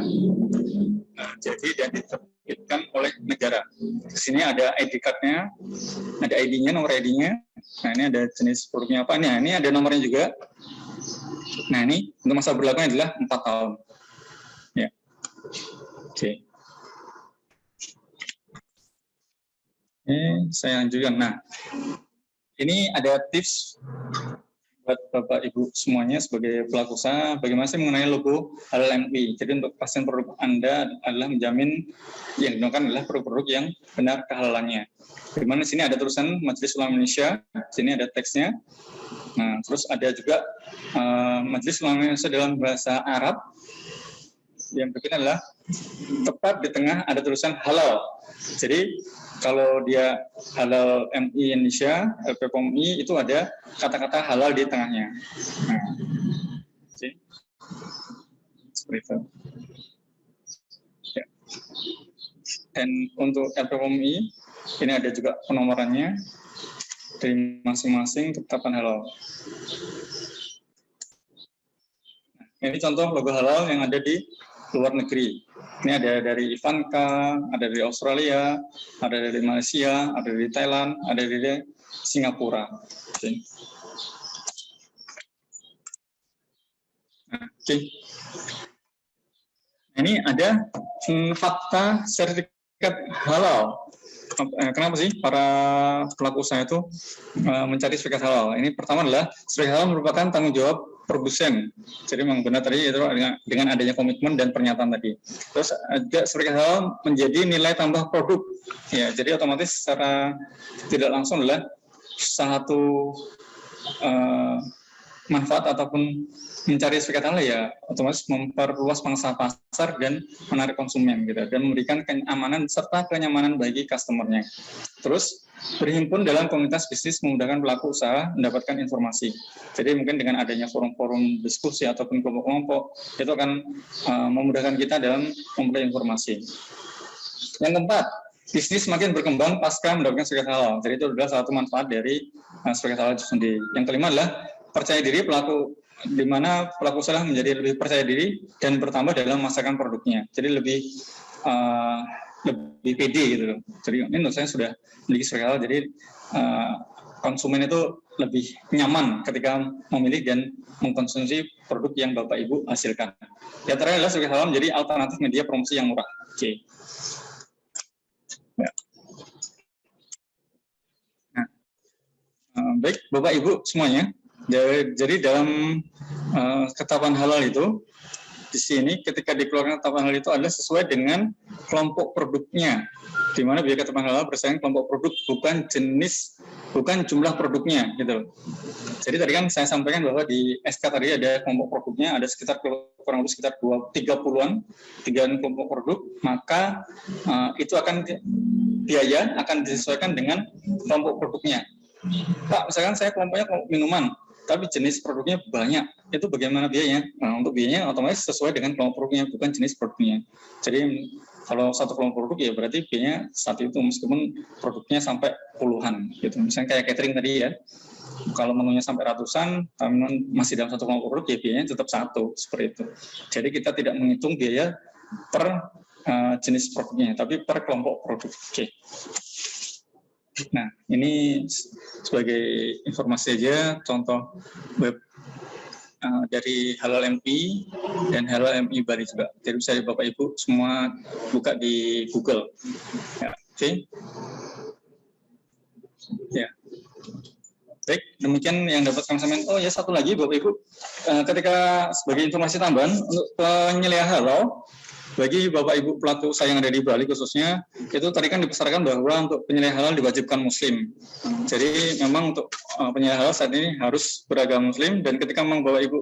jadi dan diterbitkan oleh negara. Di sini ada ID card-nya, ada ID-nya, nomor ID-nya. Nah, ini ada jenis produknya apa. Nah, ini ada nomornya juga. Nah, ini untuk masa berlakunya adalah 4 tahun. Ya. Oke. Ini saya lanjutkan. Nah, ini ada tips buat Bapak Ibu semuanya sebagai pelaku usaha, bagaimana sih mengenai logo halal MUI. Jadi untuk pastikan produk Anda adalah menjamin yang digunakan adalah produk-produk yang benar kehalalannya. Di mana sini ada tulisan Majelis Ulama Indonesia, sini ada teksnya. Nah, terus ada juga Majelis Ulama Indonesia dalam bahasa Arab. Yang berikutnya adalah tepat di tengah ada tulisan halal. Jadi kalau dia halal MUI Indonesia, LPPOMI itu ada kata-kata halal di tengahnya. Nah, seperti itu. Ya. Dan untuk LPPOMI ini ada juga penomorannya dari masing-masing ketetapan halal. Nah, ini contoh logo halal yang ada di luar negeri. Ini ada dari Ivanka, ada dari Australia, ada dari Malaysia, ada dari Thailand, ada dari Singapura. Oke. Oke. Ini ada fakta sertifikat halal. Kenapa sih para pelaku usaha itu mencari sertifikat halal? Ini pertama adalah sertifikat halal merupakan tanggung jawab produsen. Jadi memang benar tadi itu dengan adanya komitmen dan pernyataan tadi. Terus juga sertifikat halal menjadi nilai tambah produk. Ya, jadi otomatis secara tidak langsung adalah satu manfaat ataupun mencari sertifikat halal ya otomatis memperluas pangsa pasar dan menarik konsumen gitu dan memberikan keamanan serta kenyamanan bagi customer-nya. Terus berhimpun dalam komunitas bisnis memudahkan pelaku usaha mendapatkan informasi. Jadi mungkin dengan adanya forum-forum diskusi ataupun kelompok-kelompok itu akan memudahkan kita dalam memperoleh informasi. Yang keempat, bisnis semakin berkembang pasca mendapatkan sertifikat halal. Jadi itu adalah satu manfaat dari sertifikat halal itu sendiri. Yang kelima adalah percaya diri pelaku, di mana pelaku usaha menjadi lebih percaya diri dan bertambah dalam memasarkan produknya. Jadi lebih pede gitu loh. Jadi ini menurut saya sudah memiliki sertifikat halal. Jadi konsumen itu lebih nyaman ketika memilih dan mengkonsumsi produk yang Bapak Ibu hasilkan. Yang terakhir adalah sertifikat halal menjadi alternatif media promosi yang murah. Oke. Ya. Nah, baik Bapak Ibu semuanya. Jadi dalam ketetapan halal itu di sini ketika dikeluarkan ketetapan halal itu adalah sesuai dengan kelompok produknya, di mana biaya ketetapan halal berdasarkan kelompok produk bukan jumlah produknya gitu. Jadi tadi kan saya sampaikan bahwa di SK tadi ada kelompok produknya ada sekitar kurang lebih sekitar 30-an kelompok produk, maka itu akan biaya akan disesuaikan dengan kelompok produknya. Pak, misalkan saya kelompoknya kelompok minuman, tapi jenis produknya banyak, itu bagaimana biayanya? Nah, untuk biayanya otomatis sesuai dengan kelompok produknya, bukan jenis produknya. Jadi kalau satu kelompok produk ya berarti biayanya saat itu meskipun produknya sampai puluhan, gitu. Misalnya kayak catering tadi ya, kalau menunya sampai ratusan, masih dalam satu kelompok produk ya biayanya tetap satu, seperti itu. Jadi kita tidak menghitung biaya per jenis produknya, tapi per kelompok produk. Oke. Nah, ini sebagai informasi aja, contoh web dari Halal MI dan Halal MI Bali juga. Jadi bisa Bapak Ibu semua buka di Google. Ya, oke. Ya. Baik, demikian yang dapat kami sampaikan. Oh ya, satu lagi Bapak Ibu, ketika sebagai informasi tambahan untuk penyelenggaraan halal bagi Bapak Ibu pelaku usaha yang ada di Bali khususnya, itu tadi kan dibesarkan bahwa untuk penyelenggaraan halal diwajibkan Muslim. Jadi memang untuk penyelenggaraan halal saat ini harus beragama Muslim, dan ketika memang Bapak Ibu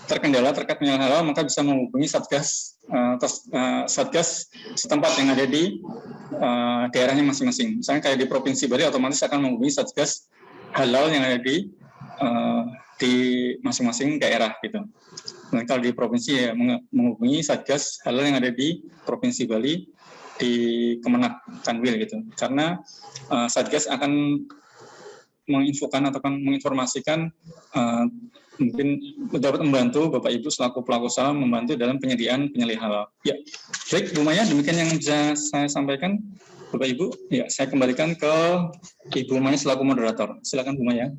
terkendala terkait penyelenggaraan halal, maka bisa menghubungi Satgas Satgas setempat yang ada di daerahnya masing-masing. Misalnya kayak di Provinsi Bali, otomatis akan menghubungi Satgas halal yang ada di masing-masing daerah gitu. Nah, kalau di provinsi ya menghubungi Satgas halal yang ada di Provinsi Bali di Kemenak Kanwil gitu. Karena Satgas akan menginfokan atau menginformasikan mungkin dapat membantu Bapak Ibu selaku pelaku usaha membantu dalam penyediaan penyelenggaraan halal. Ya, baik Bu Maya, demikian yang bisa saya sampaikan. Bapak Ibu, ya saya kembalikan ke Ibu Maya selaku moderator. Silakan Bu Maya.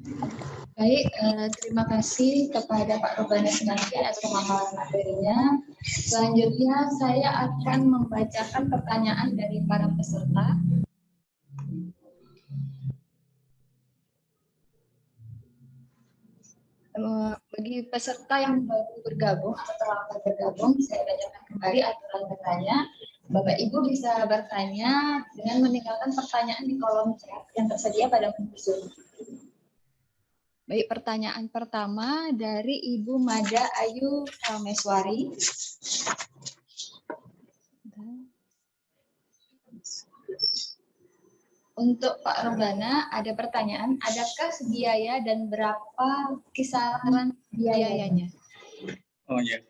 Baik, terima kasih kepada Pak Robani Senanti atas pemaparan materinya. Selanjutnya saya akan membacakan pertanyaan dari para peserta. Bagi peserta yang baru bergabung atau terlambat bergabung, saya bacakan kembali aturan bertanya. Bapak Ibu bisa bertanya dengan meninggalkan pertanyaan di kolom chat yang tersedia pada Zoom. Baik, pertanyaan pertama dari Ibu Mada Ayu Rameswari. Untuk Pak Robana, ada pertanyaan, adakah biaya dan berapa kisaran biayanya? Oh iya.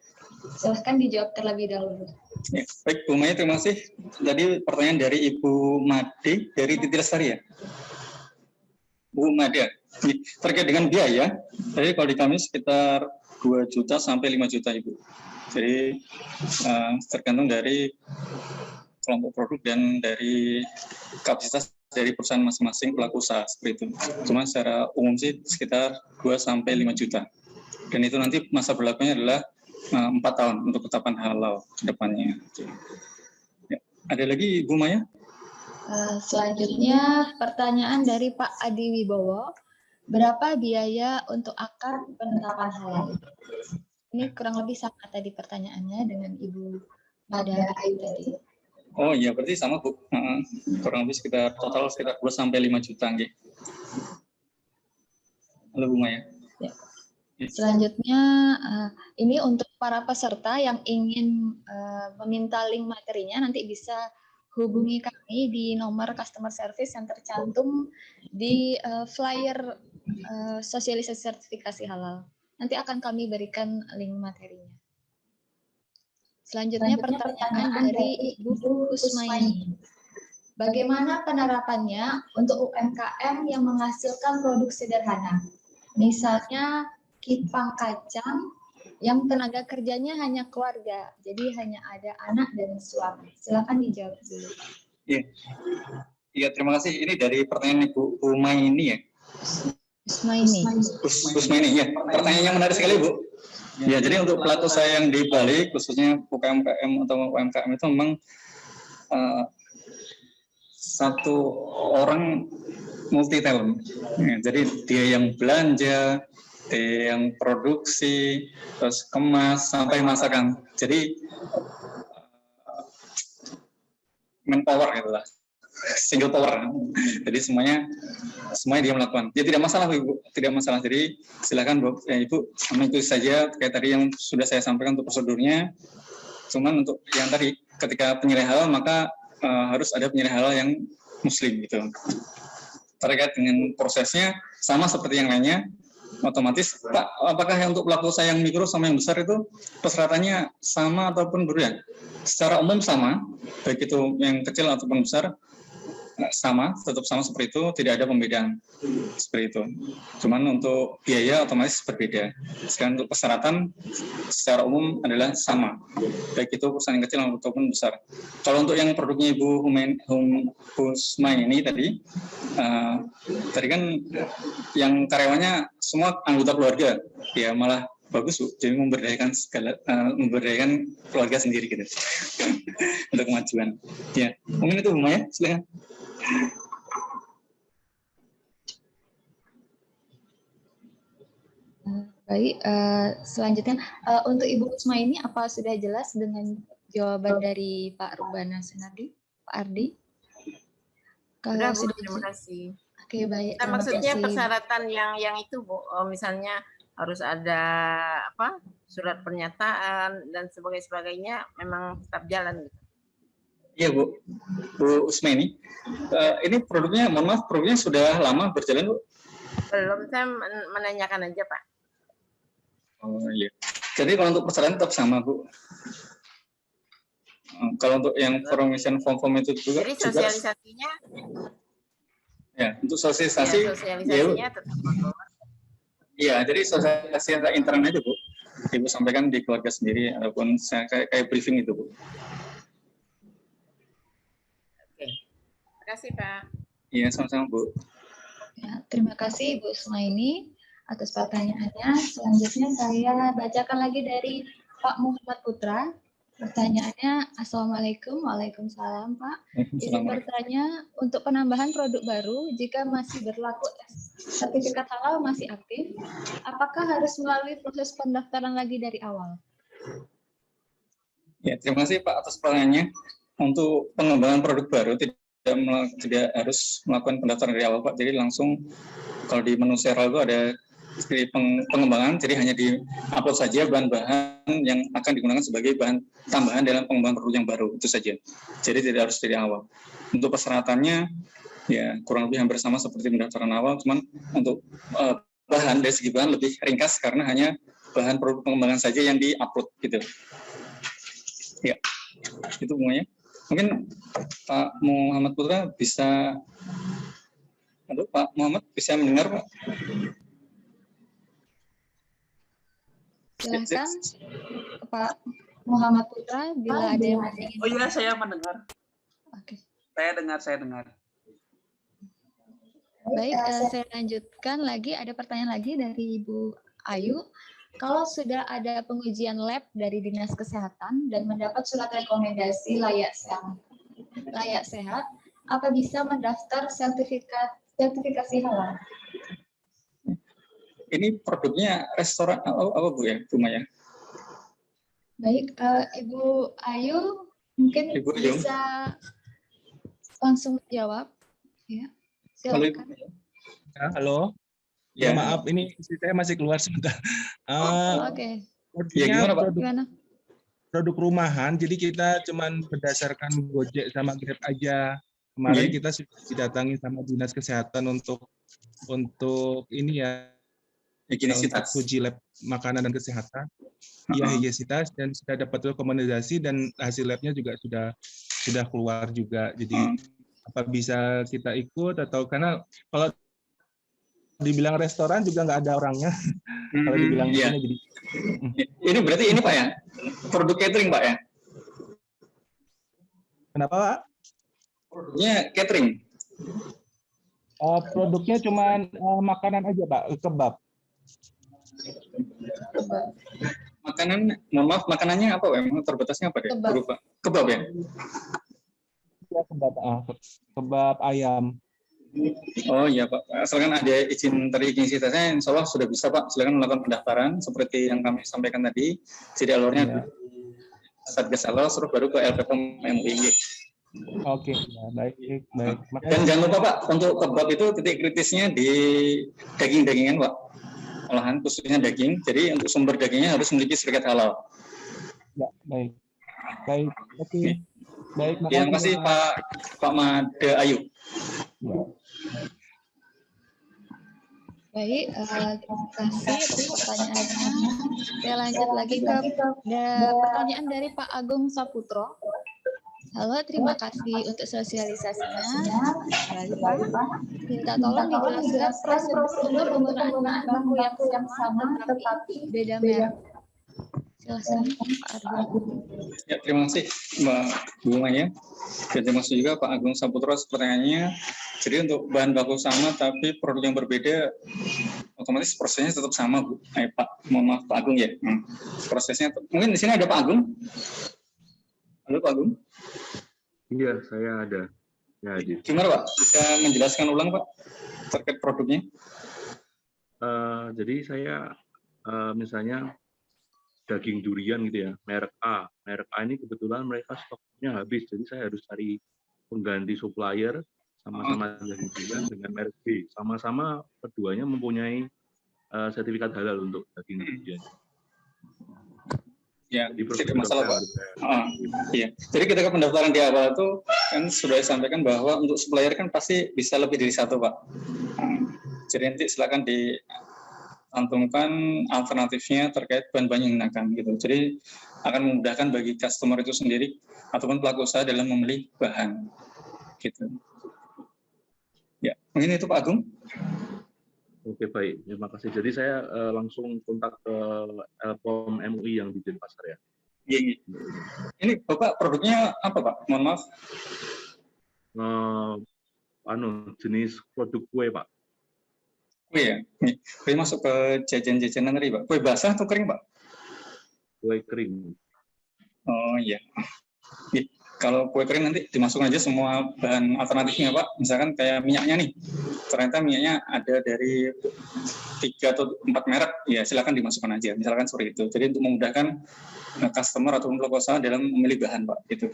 Silahkan dijawab terlebih dahulu. Ya, baik Bu Maya, terima kasih. Tadi pertanyaan dari Ibu Made dari Titi Lestari ya? Bu Made, terkait dengan biaya, jadi kalau di kami sekitar 2 juta sampai 5 juta Ibu. Jadi tergantung dari kelompok produk dan dari kapasitas dari perusahaan masing-masing pelaku usaha seperti itu. Cuma secara umum sih sekitar 2 sampai 5 juta. Dan itu nanti masa berlakunya adalah 4 tahun untuk ketetapan halal ke depannya. Ya. Ada lagi Bu Maya? Selanjutnya pertanyaan dari Pak Adi Wibowo. Berapa biaya untuk akad penetapan halal? Ini kurang lebih sama tadi pertanyaannya dengan Ibu Mada Ayu tadi. Oh iya, berarti sama Bu. Kurang lebih total sekitar 2 sampai 5 juta nggih. Halo Bu Maya. Ya. Selanjutnya ini untuk para peserta yang ingin meminta link materinya, nanti bisa hubungi kami di nomor customer service yang tercantum di flyer sosialisasi sertifikasi halal. Nanti akan kami berikan link materinya. Selanjutnya pertanyaan dari Ibu Kusmaini. Bagaimana penerapannya untuk UMKM yang menghasilkan produk sederhana? Misalnya kipang kacang yang tenaga kerjanya hanya keluarga, jadi hanya ada anak dan suami. Silakan dijawab dulu. Iya, terima kasih. Ini dari pertanyaan Ibu Umaini ya. Kusmaini, ya. Pertanyaannya menarik sekali Bu. Ya, jadi untuk pelaku usaha yang di Bali, khususnya UMKM atau UMKM itu memang satu orang multi talent. Ya, jadi dia yang belanja, dia yang produksi, terus kemas sampai masakan. Jadi manpower gitu lah, single power. Jadi semuanya dia melakukan. Ya tidak masalah Ibu, tidak masalah. Jadi silakan Ibu mengikuti saja kayak tadi yang sudah saya sampaikan untuk prosedurnya. Cuman untuk yang tadi ketika penyelenggaraan halal maka harus ada penyelenggaraan halal yang Muslim gitu. Terkait dengan prosesnya sama seperti yang lainnya. Otomatis Pak, apakah untuk pelaku usaha yang mikro sama yang besar itu persyaratannya sama ataupun berbeda? Secara umum sama, baik itu yang kecil ataupun besar. sama, tetap sama seperti itu, tidak ada pembedaan seperti itu. Cuman untuk biaya otomatis berbeda. Sekarang untuk persyaratan secara umum adalah sama, baik itu perusahaan yang kecil maupun besar. Kalau untuk yang produknya Ibu Husma ini tadi kan yang karyawannya semua anggota keluarga, ya malah bagus Bu, jadi memberdayakan keluarga sendiri gitu untuk kemajuan. Ya, mungkin itu Bu Maya, silakan. Baik, selanjutnya untuk Ibu Husma ini apa sudah jelas dengan jawaban dari Pak Rubana Sunardi, Pak Ardi? Kalau sudah, terima kasih. Oke, baik. Nah, maksudnya persyaratan yang itu Bu, misalnya harus ada surat pernyataan dan sebagainya memang tetap jalan gitu. Iya Bu Usma ini produknya, mohon maaf, produknya sudah lama berjalan Bu? Belum, saya menanyakan aja Pak. Oh iya. Jadi kalau untuk persyaratan tetap sama Bu. Kalau untuk yang formation form itu juga. Jadi sosialisasinya? Ya, untuk sosialisasi. Sosialisasinya tetap sama. Iya, jadi sosialisasi intern aja Bu. Ibu sampaikan di keluarga sendiri ataupun saya kayak briefing itu Bu. Oke, terima kasih Pak. Iya, sama-sama Bu. Ya, terima kasih Ibu Usmaini atas pertanyaannya. Selanjutnya saya bacakan lagi dari Pak Muhammad Putra. Pertanyaannya, Assalamualaikum, Waalaikumsalam Pak. Izin bertanya, untuk penambahan produk baru, jika masih berlaku sertifikat halal masih aktif, apakah harus melalui proses pendaftaran lagi dari awal? Ya, terima kasih Pak atas pertanyaannya. Untuk pengembangan produk baru tidak harus melakukan pendaftaran dari awal Pak. Jadi langsung kalau di menu serial itu ada di pengembangan, jadi hanya di-upload saja bahan-bahan yang akan digunakan sebagai bahan tambahan dalam pengembangan produk yang baru, itu saja. Jadi tidak harus dari awal. Untuk persyaratannya, ya kurang lebih hampir sama seperti pendaftaran awal, cuman untuk bahan, dari segi bahan lebih ringkas karena hanya bahan produk pengembangan saja yang di-upload, gitu. Ya, itu semuanya. Mungkin Pak Muhammad Putra bisa, Pak Muhammad bisa mendengar Pak? Silakan Pak Muhammad Putra bila ada yang masih ingin. Oh iya, saya mendengar. Oke. Saya dengar. Baik, saya lanjutkan lagi. Ada pertanyaan lagi dari Ibu Ayu. Kalau sudah ada pengujian lab dari Dinas Kesehatan dan mendapat surat rekomendasi layak sehat, apa bisa mendaftar sertifikasi halal? Ini produknya restoran apa Bu ya, Bu Maya? Baik, Ibu Ayu mungkin bisa langsung jawab. Ya, silakan. Halo. Ya, maaf, ini saya masih keluar sebentar. Oke. Ya, gimana Pak? Produk rumahan, jadi kita cuman berdasarkan Gojek sama Grab aja. Kemarin kita sudah didatangi sama Dinas Kesehatan untuk ini ya, higienitas, uji lab makanan dan kesehatan, higienitas, dan sudah dapat rekomendasi dan hasil labnya juga sudah keluar juga. Jadi apa bisa kita ikut atau karena kalau dibilang restoran juga nggak ada orangnya. Kalau dibilang iya. Jadi ini berarti ini Pak ya, produk catering Pak ya? Kenapa Pak? Produknya catering. Produknya cuma makanan aja Pak, kebab. Mohon maaf, makanannya apa Pak? Emang terbatasnya apa deh? Kebab ya? Ya, kebab ayam. Oh iya Pak, asalkan ada izin dari higienitasnya, insya Allah sudah bisa Pak. Silakan melakukan pendaftaran seperti yang kami sampaikan tadi. Jadi alurnya Satgas Halal, suruh baru ke LPPOM MUI. Oke, baik. Dan jangan lupa Pak, untuk kebab itu titik kritisnya di daging-dagingan Pak. Olahan khususnya daging. Jadi untuk sumber dagingnya harus memiliki sertifikat halal. Ya, baik. Oke. Baik, terima kasih Pak Made Ayu. Ya. Baik, terima kasih atas pertanyaannya. Saya lanjut lagi ke pertanyaan dari Pak Agung Saputro. Halo, terima kasih untuk sosialisasinya. Kembali, Pak. Minta tolong dijelaskan prosedur untuk penggunaan bahan baku yang sama tetapi beda merek. Silakan, Pak Argun. Ya, terima kasih Mbak Bu Maya. Dan terima kasih juga Pak Agung Saputro pertanyaannya. Jadi untuk bahan baku sama tapi produk yang berbeda, otomatis prosesnya tetap sama Bu. Pak, mohon maaf Pak Agung ya. Prosesnya mungkin di sini ada Pak Agung. Halo Pak Agung. Iya, saya ada. Ya, gimana Pak? Bisa menjelaskan ulang Pak terkait produknya? Jadi saya misalnya daging durian gitu ya, merek A. Merek A ini kebetulan mereka stoknya habis, jadi saya harus cari pengganti supplier sama-sama daging durian dengan merek B. Sama-sama keduanya mempunyai sertifikat halal untuk daging durian. Ya, tidak masalah Pak. Iya. Jadi ketika pendaftaran di awal itu kan sudah disampaikan bahwa untuk supplier kan pasti bisa lebih dari satu Pak. Jadi nanti silakan dicantumkan alternatifnya terkait bahan-bahan yang digunakan gitu. Jadi akan memudahkan bagi customer itu sendiri ataupun pelaku usaha dalam memilih bahan gitu. Ya, mungkin itu Pak Agung. Oke, baik, terima kasih. Jadi saya langsung kontak ke LPOM MUI yang di Denpasar ya. Iya. Ini Bapak produknya apa Pak? Mohon maaf. Jenis produk kue Pak. Kue ya? Kue masuk ke jajan-jajanan tadi Pak. Kue basah atau kering Pak? Kue kering. Oh iya. Kalau kue kering nanti dimasukkan aja semua bahan alternatifnya Pak. Misalkan kayak minyaknya nih. Ternyata minyaknya ada dari 3 atau 4 merek. Ya silakan dimasukkan aja. Misalkan seperti itu. Jadi untuk memudahkan customer atau pelaku usaha dalam memilih bahan Pak. Gitu.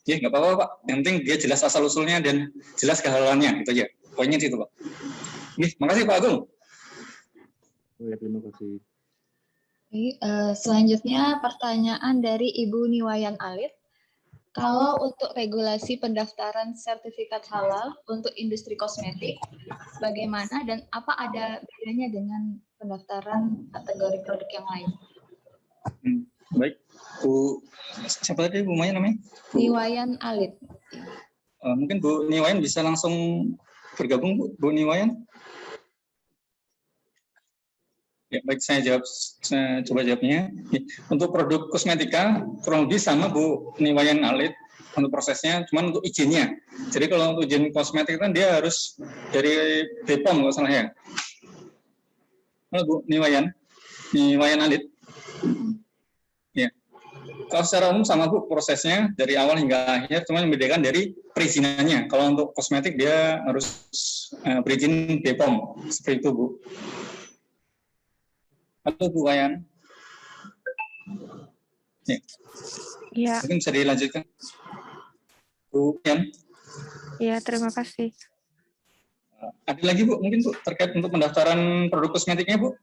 Ya nggak apa-apa Pak. Yang penting dia jelas asal-usulnya dan jelas kehalalannya. Gitu aja. Poinnya itu Pak. Makasih Pak Agung. Ya, terima kasih. Selanjutnya pertanyaan dari Ibu Niwayan Alit. Kalau untuk regulasi pendaftaran sertifikat halal untuk industri kosmetik, bagaimana dan apa ada bedanya dengan pendaftaran kategori produk yang lain? Baik, Bu, siapa tadi Bu Maya namanya? Niwayan Alit. Mungkin Bu Niwayan bisa langsung bergabung Bu Niwayan? Ya, baik, saya coba jawabnya. Untuk produk kosmetika kurang lebih sama Bu Niwayan Alit untuk prosesnya, cuman untuk izinnya. Jadi kalau untuk izin kosmetik kan dia harus dari BPOM kalau salah ya. Halo Bu Niwayan Alit. Ya. Kalau secara umum sama Bu prosesnya dari awal hingga akhir, cuma membedakan dari perizinannya. Kalau untuk kosmetik dia harus berizin BPOM seperti itu Bu. Halo Bu Wayan. Ya. Mungkin bisa dilanjutkan. Bu Wayan. Ya, terima kasih. Ada lagi Bu, mungkin Bu, terkait untuk pendaftaran produk kosmetiknya Bu?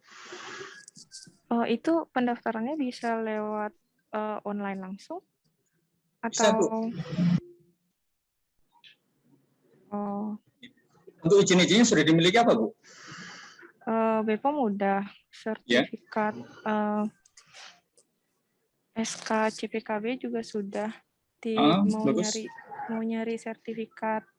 Itu pendaftarannya bisa lewat online langsung? Atau... Bisa Bu. Untuk izin-izinnya sudah dimiliki apa Bu? BPOM udah, sertifikat SK CPKB juga sudah. Mau nyari sertifikat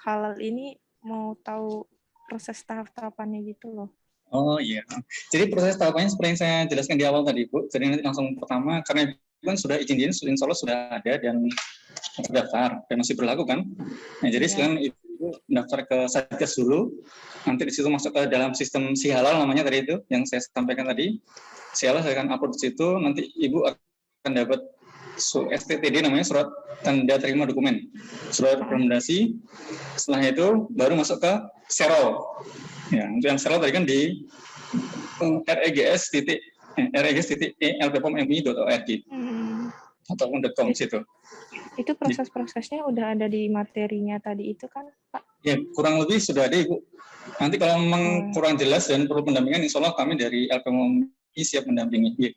halal ini, mau tahu proses tahap-tahapannya gitu loh. Oh iya, jadi proses tahapannya seperti yang saya jelaskan di awal tadi Bu. Jadi nanti langsung pertama, karena kan sudah izin insya Allah sudah ada dan terdaftar dan masih berlaku kan. Nah, jadi sekarang Ibu daftar ke Satgas dulu, nanti di situ masuk ke dalam sistem Si Halal namanya tadi itu yang saya sampaikan tadi. Si Halal saya akan upload di situ, nanti Ibu akan dapat STTD namanya surat tanda terima dokumen, surat rekomendasi. Setelah itu baru masuk ke Serol. Ya, untuk yang Serol tadi kan di regs.elppom.mui.org ataupun .com situ. Itu proses-prosesnya udah ada di materinya tadi itu kan, Pak? Ya, kurang lebih sudah ada, Ibu. Nanti kalau memang kurang jelas dan perlu pendampingan, insya Allah kami dari LPM siap mendampingi. Ya.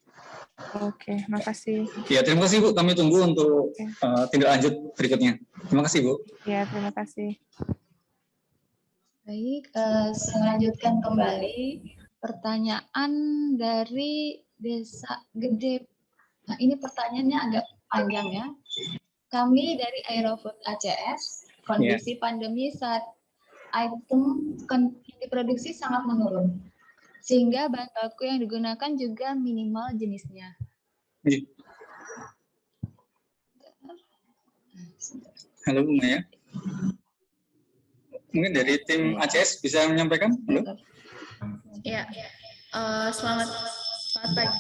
Oke, makasih. Ya, terima kasih, Bu. Kami tunggu untuk tindak lanjut berikutnya. Terima kasih, Bu. Ya, terima kasih. Baik, saya lanjutkan kembali pertanyaan dari Desa Gede. Nah, ini pertanyaannya agak panjang ya. Kami dari Aerofood ACS, kondisi pandemi saat item yang diproduksi sangat menurun, sehingga bahan baku yang digunakan juga minimal jenisnya. Halo Bu Maya. Mungkin dari tim ACS bisa menyampaikan? Halo? Ya, selamat pagi.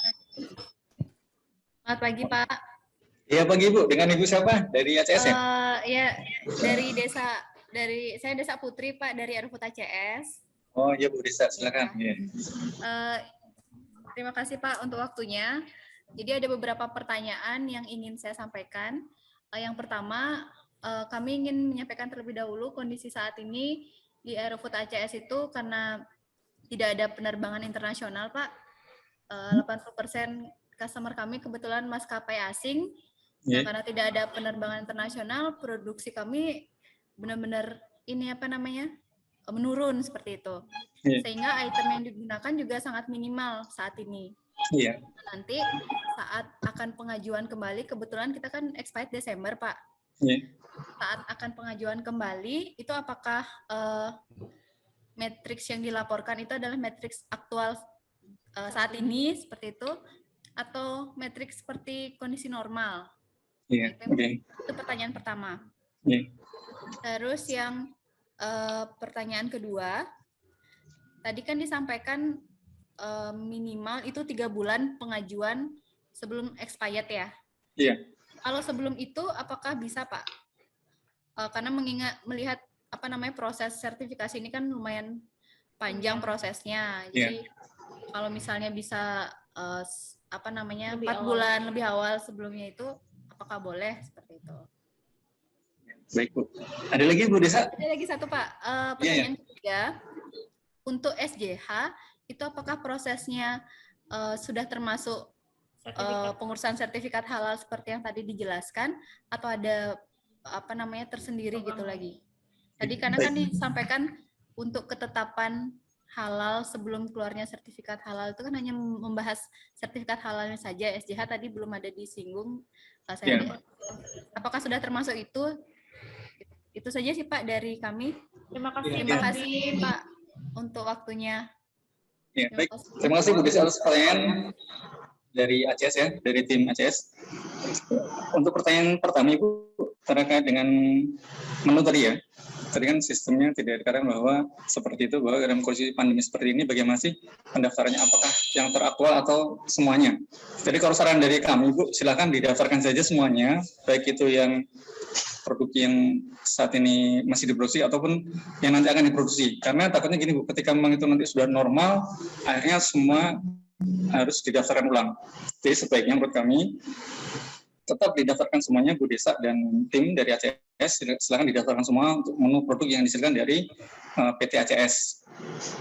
Selamat pagi Pak. Iya pagi Bu. Dengan Ibu siapa dari ACS ya? Ya, saya Desa Putri Pak dari Aerofood ACS. Oh iya Bu Desa, silakan. Ya. Terima kasih Pak untuk waktunya. Jadi ada beberapa pertanyaan yang ingin saya sampaikan. Yang pertama, kami ingin menyampaikan terlebih dahulu kondisi saat ini di Aerofood ACS itu karena tidak ada penerbangan internasional, Pak. 80% customer kami kebetulan maskapai asing. Nah, karena tidak ada penerbangan internasional, produksi kami benar-benar menurun seperti itu. Sehingga item yang digunakan juga sangat minimal saat ini. Nanti saat akan pengajuan kembali, kebetulan kita kan expired Desember, Pak. Saat akan pengajuan kembali, itu apakah matriks yang dilaporkan itu adalah matriks aktual saat ini seperti itu, atau matriks seperti kondisi normal? Itu pertanyaan pertama. Terus yang pertanyaan kedua, tadi kan disampaikan minimal itu 3 bulan pengajuan sebelum expired ya? Iya. Kalau sebelum itu apakah bisa Pak? Karena melihat proses sertifikasi ini kan lumayan panjang prosesnya. Jadi kalau misalnya bisa 4 bulan lebih awal sebelumnya itu, apakah boleh seperti itu? Baik Bu. Ada lagi Bu Desa? Ada lagi satu Pak. Pertanyaan ketiga, untuk SJH itu apakah prosesnya sudah termasuk pengurusan sertifikat halal seperti yang tadi dijelaskan, atau ada tersendiri gitu lagi? Tadi karena kan disampaikan untuk ketetapan halal sebelum keluarnya sertifikat halal itu kan hanya membahas sertifikat halalnya saja, SJH tadi belum ada disinggung. Apakah sudah termasuk itu? Itu saja sih Pak dari kami. Terima kasih Pak untuk waktunya. Baik. Terima kasih Bu Desa atas pertanyaan dari ACS ya, dari tim ACS. Untuk pertanyaan pertama Ibu terkait dengan menu tadi ya. Tadi kan sistemnya tidak dikatakan bahwa seperti itu, bahwa dalam kondisi pandemi seperti ini bagaimana sih pendaftarannya, apakah yang teraktual atau semuanya. Jadi kalau saran dari kami Bu, silakan didaftarkan saja semuanya, baik itu yang produk yang saat ini masih diproduksi ataupun yang nanti akan diproduksi. Karena takutnya gini Bu, ketika memang itu nanti sudah normal, akhirnya semua harus didaftarkan ulang. Jadi sebaiknya menurut kami tetap didaftarkan semuanya Bu Desa dan tim dari ACS, silakan didaftarkan semua untuk menu produk yang disediakan dari PT ACS.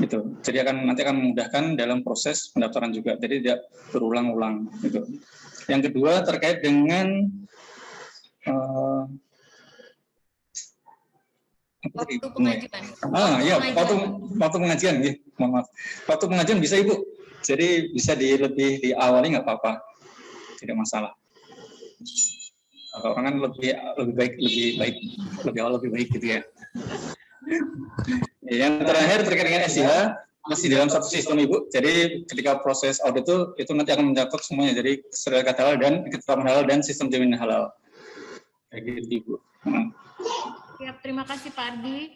Gitu. Jadi nanti akan memudahkan dalam proses pendaftaran juga. Jadi tidak berulang-ulang. Gitu. Yang kedua terkait dengan waktu pengajuan. Waktu pengajuan, ya. Mohon maaf. Waktu pengajuan bisa Ibu. Jadi bisa lebih diawali nggak apa-apa, tidak masalah. Kalau orang kan lebih awal lebih baik gitu ya. Yang terakhir terkait dengan SJH masih dalam satu sistem Ibu. Jadi ketika proses audit itu nanti akan mencakup semuanya. Jadi sertifikat halal dan ketetapan halal dan sistem jaminan halal. Kayak gitu Ibu. Siap, terima kasih Pak Ardi.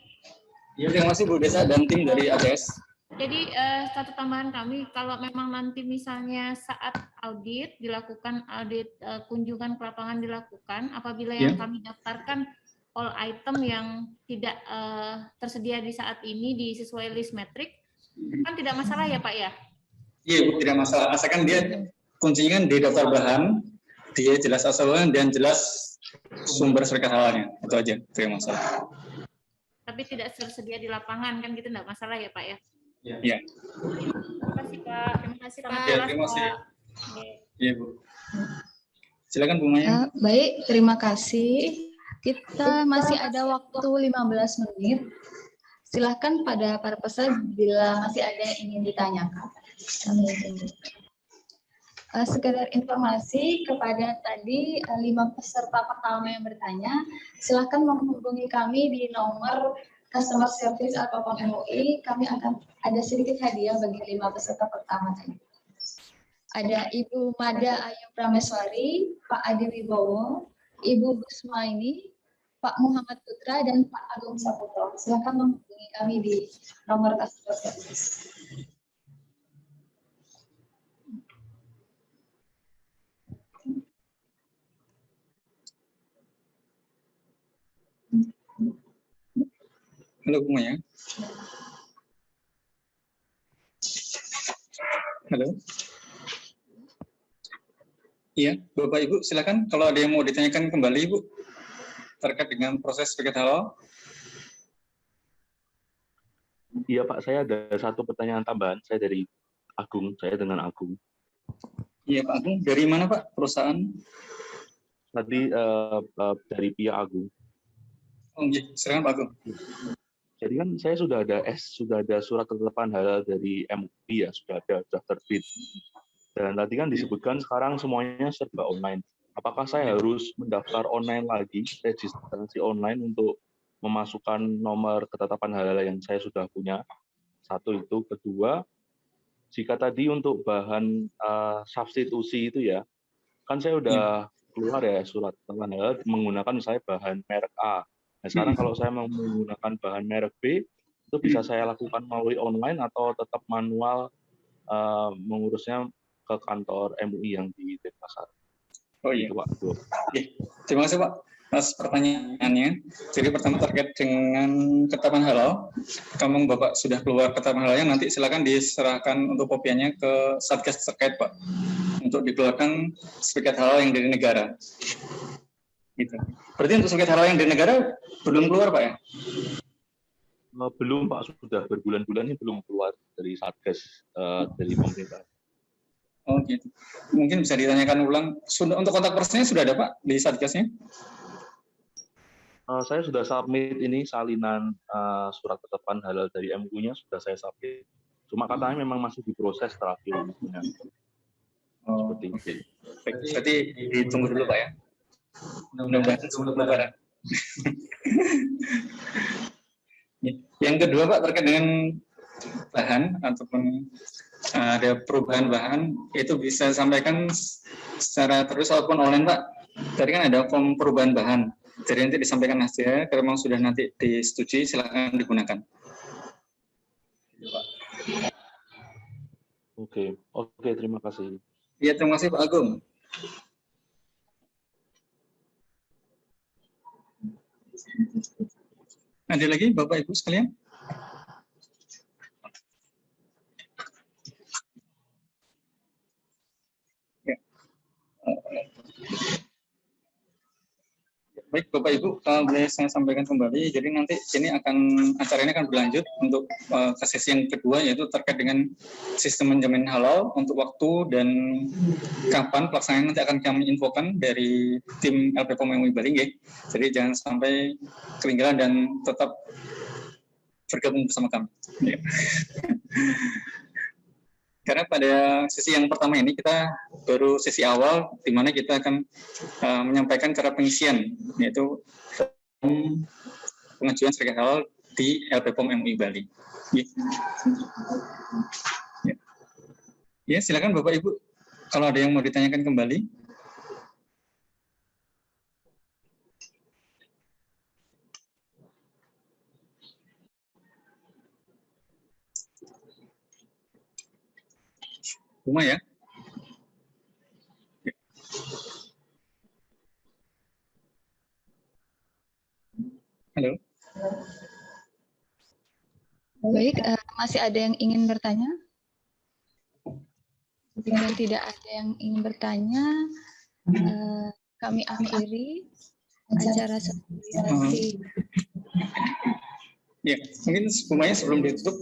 Ya, terima kasih Bu Desa dan tim dari ACS. Jadi satu tambahan kami, kalau memang nanti misalnya saat audit dilakukan, audit kunjungan ke lapangan dilakukan, apabila yang kami daftarkan all item yang tidak tersedia di saat ini sesuai list metrik, kan tidak masalah ya Pak ya? Iya Bu, tidak masalah. Asalkan dia kuncinya di daftar bahan, dia jelas asalnya dan jelas sumber sertifikat halalnya, itu aja, tidak masalah. Tapi tidak tersedia di lapangan kan gitu, tidak masalah ya Pak ya? Iya. Terima kasih Pak. Terima kasih Pak. Ya, terima kasih. Iya Bu. Silakan Bu Maya. Baik, terima kasih. Kita masih ada waktu 15 menit. Silahkan pada para peserta bila masih ada yang ingin ditanyakan. sekedar informasi kepada tadi 5 peserta pertama yang bertanya, silakan menghubungi kami di nomor customer service LPPOM MUI. Kami akan ada sedikit hadiah bagi 5 peserta pertama tadi. Ada Ibu Mada Ayu Prameswari, Pak Adi Wibowo, Ibu Gusmaini, Pak Muhammad Putra, dan Pak Agung Saputra. Silakan menghubungi kami di nomor customer service. Halo semuanya. Halo. Iya, Bapak Ibu, silakan kalau ada yang mau ditanyakan kembali, Ibu, terkait dengan proses paket halal. Iya Pak, saya ada satu pertanyaan tambahan. Saya dari Agung, saya dengan Agung. Iya Pak Agung, dari mana Pak perusahaan? Tadi dari Pia Agung. Oh iya, silakan Pak Agung. Jadi kan saya sudah ada surat ketetapan halal dari MUI ya, sudah terbit. Dan tadi kan disebutkan sekarang semuanya serba online. Apakah saya harus mendaftar online lagi, registrasi online untuk memasukkan nomor ketetapan halal yang saya sudah punya? Satu itu. Kedua, jika tadi untuk bahan substitusi itu ya, kan saya udah keluar ya surat ketetapan halal menggunakan misalnya bahan merek A. Nah, sekarang kalau saya mau menggunakan bahan merek B, itu bisa saya lakukan melalui online atau tetap manual mengurusnya ke kantor MUI yang di Denpasar. Oh iya. Itu, Pak. Oke. Terima kasih Pak atas pertanyaannya. Jadi pertama terkait dengan ketetapan halal, kamu Bapak sudah keluar ketetapan halalnya, nanti silakan diserahkan untuk kopiannya ke Satgas terkait Pak, untuk dikeluarkan sertifikat halal yang dari negara. Gitu. Berarti untuk sertifikat halal yang dari negara belum keluar Pak ya? Belum Pak, sudah berbulan-bulan ini belum keluar dari Satgas dari pemerintah. Oh gitu. Mungkin bisa ditanyakan ulang. Untuk kontak personnya sudah ada Pak di Satgasnya? Saya sudah submit ini salinan surat ketetapan halal dari MUI-nya sudah saya submit. Cuma katanya memang masih diproses terakhir. Oh, seperti itu. Berarti ditunggu dulu Pak ya. Mudah-mudahan sebelum Lebaran. Yang kedua Pak terkait dengan bahan ataupun ada perubahan bahan, itu bisa sampaikan secara terus ataupun online Pak. Tadi kan ada form perubahan bahan, jadi nanti disampaikan hasilnya. Kalau memang sudah nanti disetujui silakan digunakan. Oke, terima kasih. Iya, terima kasih Pak Agung. Ada lagi Bapak Ibu sekalian? Ya. Baik Bapak Ibu, boleh saya sampaikan kembali. Jadi nanti acara ini akan berlanjut untuk ke sesi yang kedua, yaitu terkait dengan sistem menjamin halal untuk waktu dan kapan pelaksanaan nanti akan kami infokan dari tim LPPOM MUI Bali. Jadi jangan sampai ketinggalan dan tetap bergabung bersama kami. Ya. Karena pada sesi yang pertama ini kita baru sesi awal di mana kita akan menyampaikan cara pengisian, yaitu pengajuan sertifikat halal di LPPOM MUI Bali. Ya, silakan Bapak Ibu kalau ada yang mau ditanyakan kembali. Semua ya. Halo. Baik, masih ada yang ingin bertanya? Jika tidak ada yang ingin bertanya, kami akhiri acara sosialisasi. Ya, mungkin semuanya sebelum ditutup,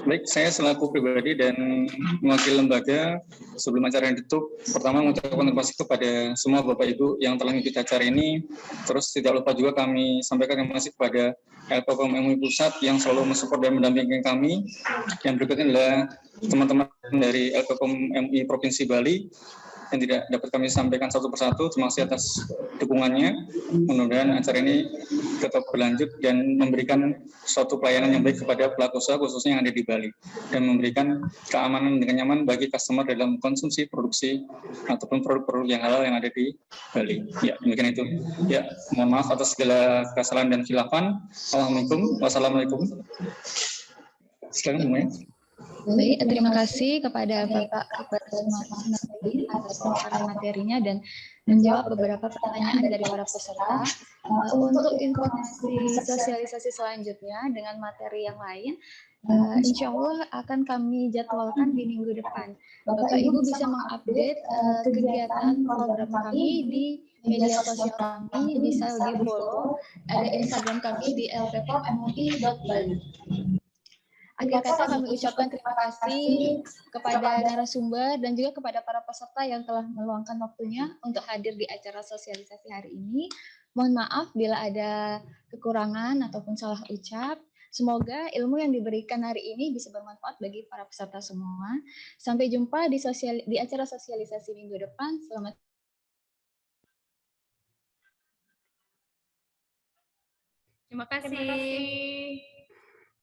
Baik, saya selaku pribadi dan mewakili lembaga, sebelum acara yang ditutup, pertama mengucapkan terima kasih kepada semua Bapak Ibu yang telah mengikuti acara ini. Terus tidak lupa juga kami sampaikan terima kasih kepada LPPOM MUI Pusat yang selalu mensupport dan mendampingi kami. Yang berikutnya adalah teman-teman dari LPPOM MUI Provinsi Bali yang tidak dapat kami sampaikan satu persatu. Terima kasih atas dukungannya. Mudah-mudahan acara ini tetap berlanjut dan memberikan suatu pelayanan yang baik kepada pelaku usaha khususnya yang ada di Bali dan memberikan keamanan dengan nyaman bagi customer dalam konsumsi, produksi ataupun produk-produk yang halal yang ada di Bali. Ya, demikian itu. Ya, mohon maaf atas segala kesalahan dan khilafan. Wassalamualaikum. Silakan semuanya. Baik, terima kasih kepada Bapak Nurdin atas pemaparan materinya dan menjawab beberapa pertanyaan dari para peserta. Untuk informasi sosialisasi selanjutnya dengan materi yang lain, insya Allah akan kami jadwalkan di minggu depan. Bapak Ibu bisa mengupdate kegiatan program kami di media sosial kami, bisa di follow, ada Instagram kami di lppom.mui.bali. Akhir kata kami ucapkan terima kasih kepada narasumber dan juga kepada para peserta yang telah meluangkan waktunya untuk hadir di acara sosialisasi hari ini. Mohon maaf bila ada kekurangan ataupun salah ucap. Semoga ilmu yang diberikan hari ini bisa bermanfaat bagi para peserta semua. Sampai jumpa di acara sosialisasi minggu depan. Selamat. Terima kasih.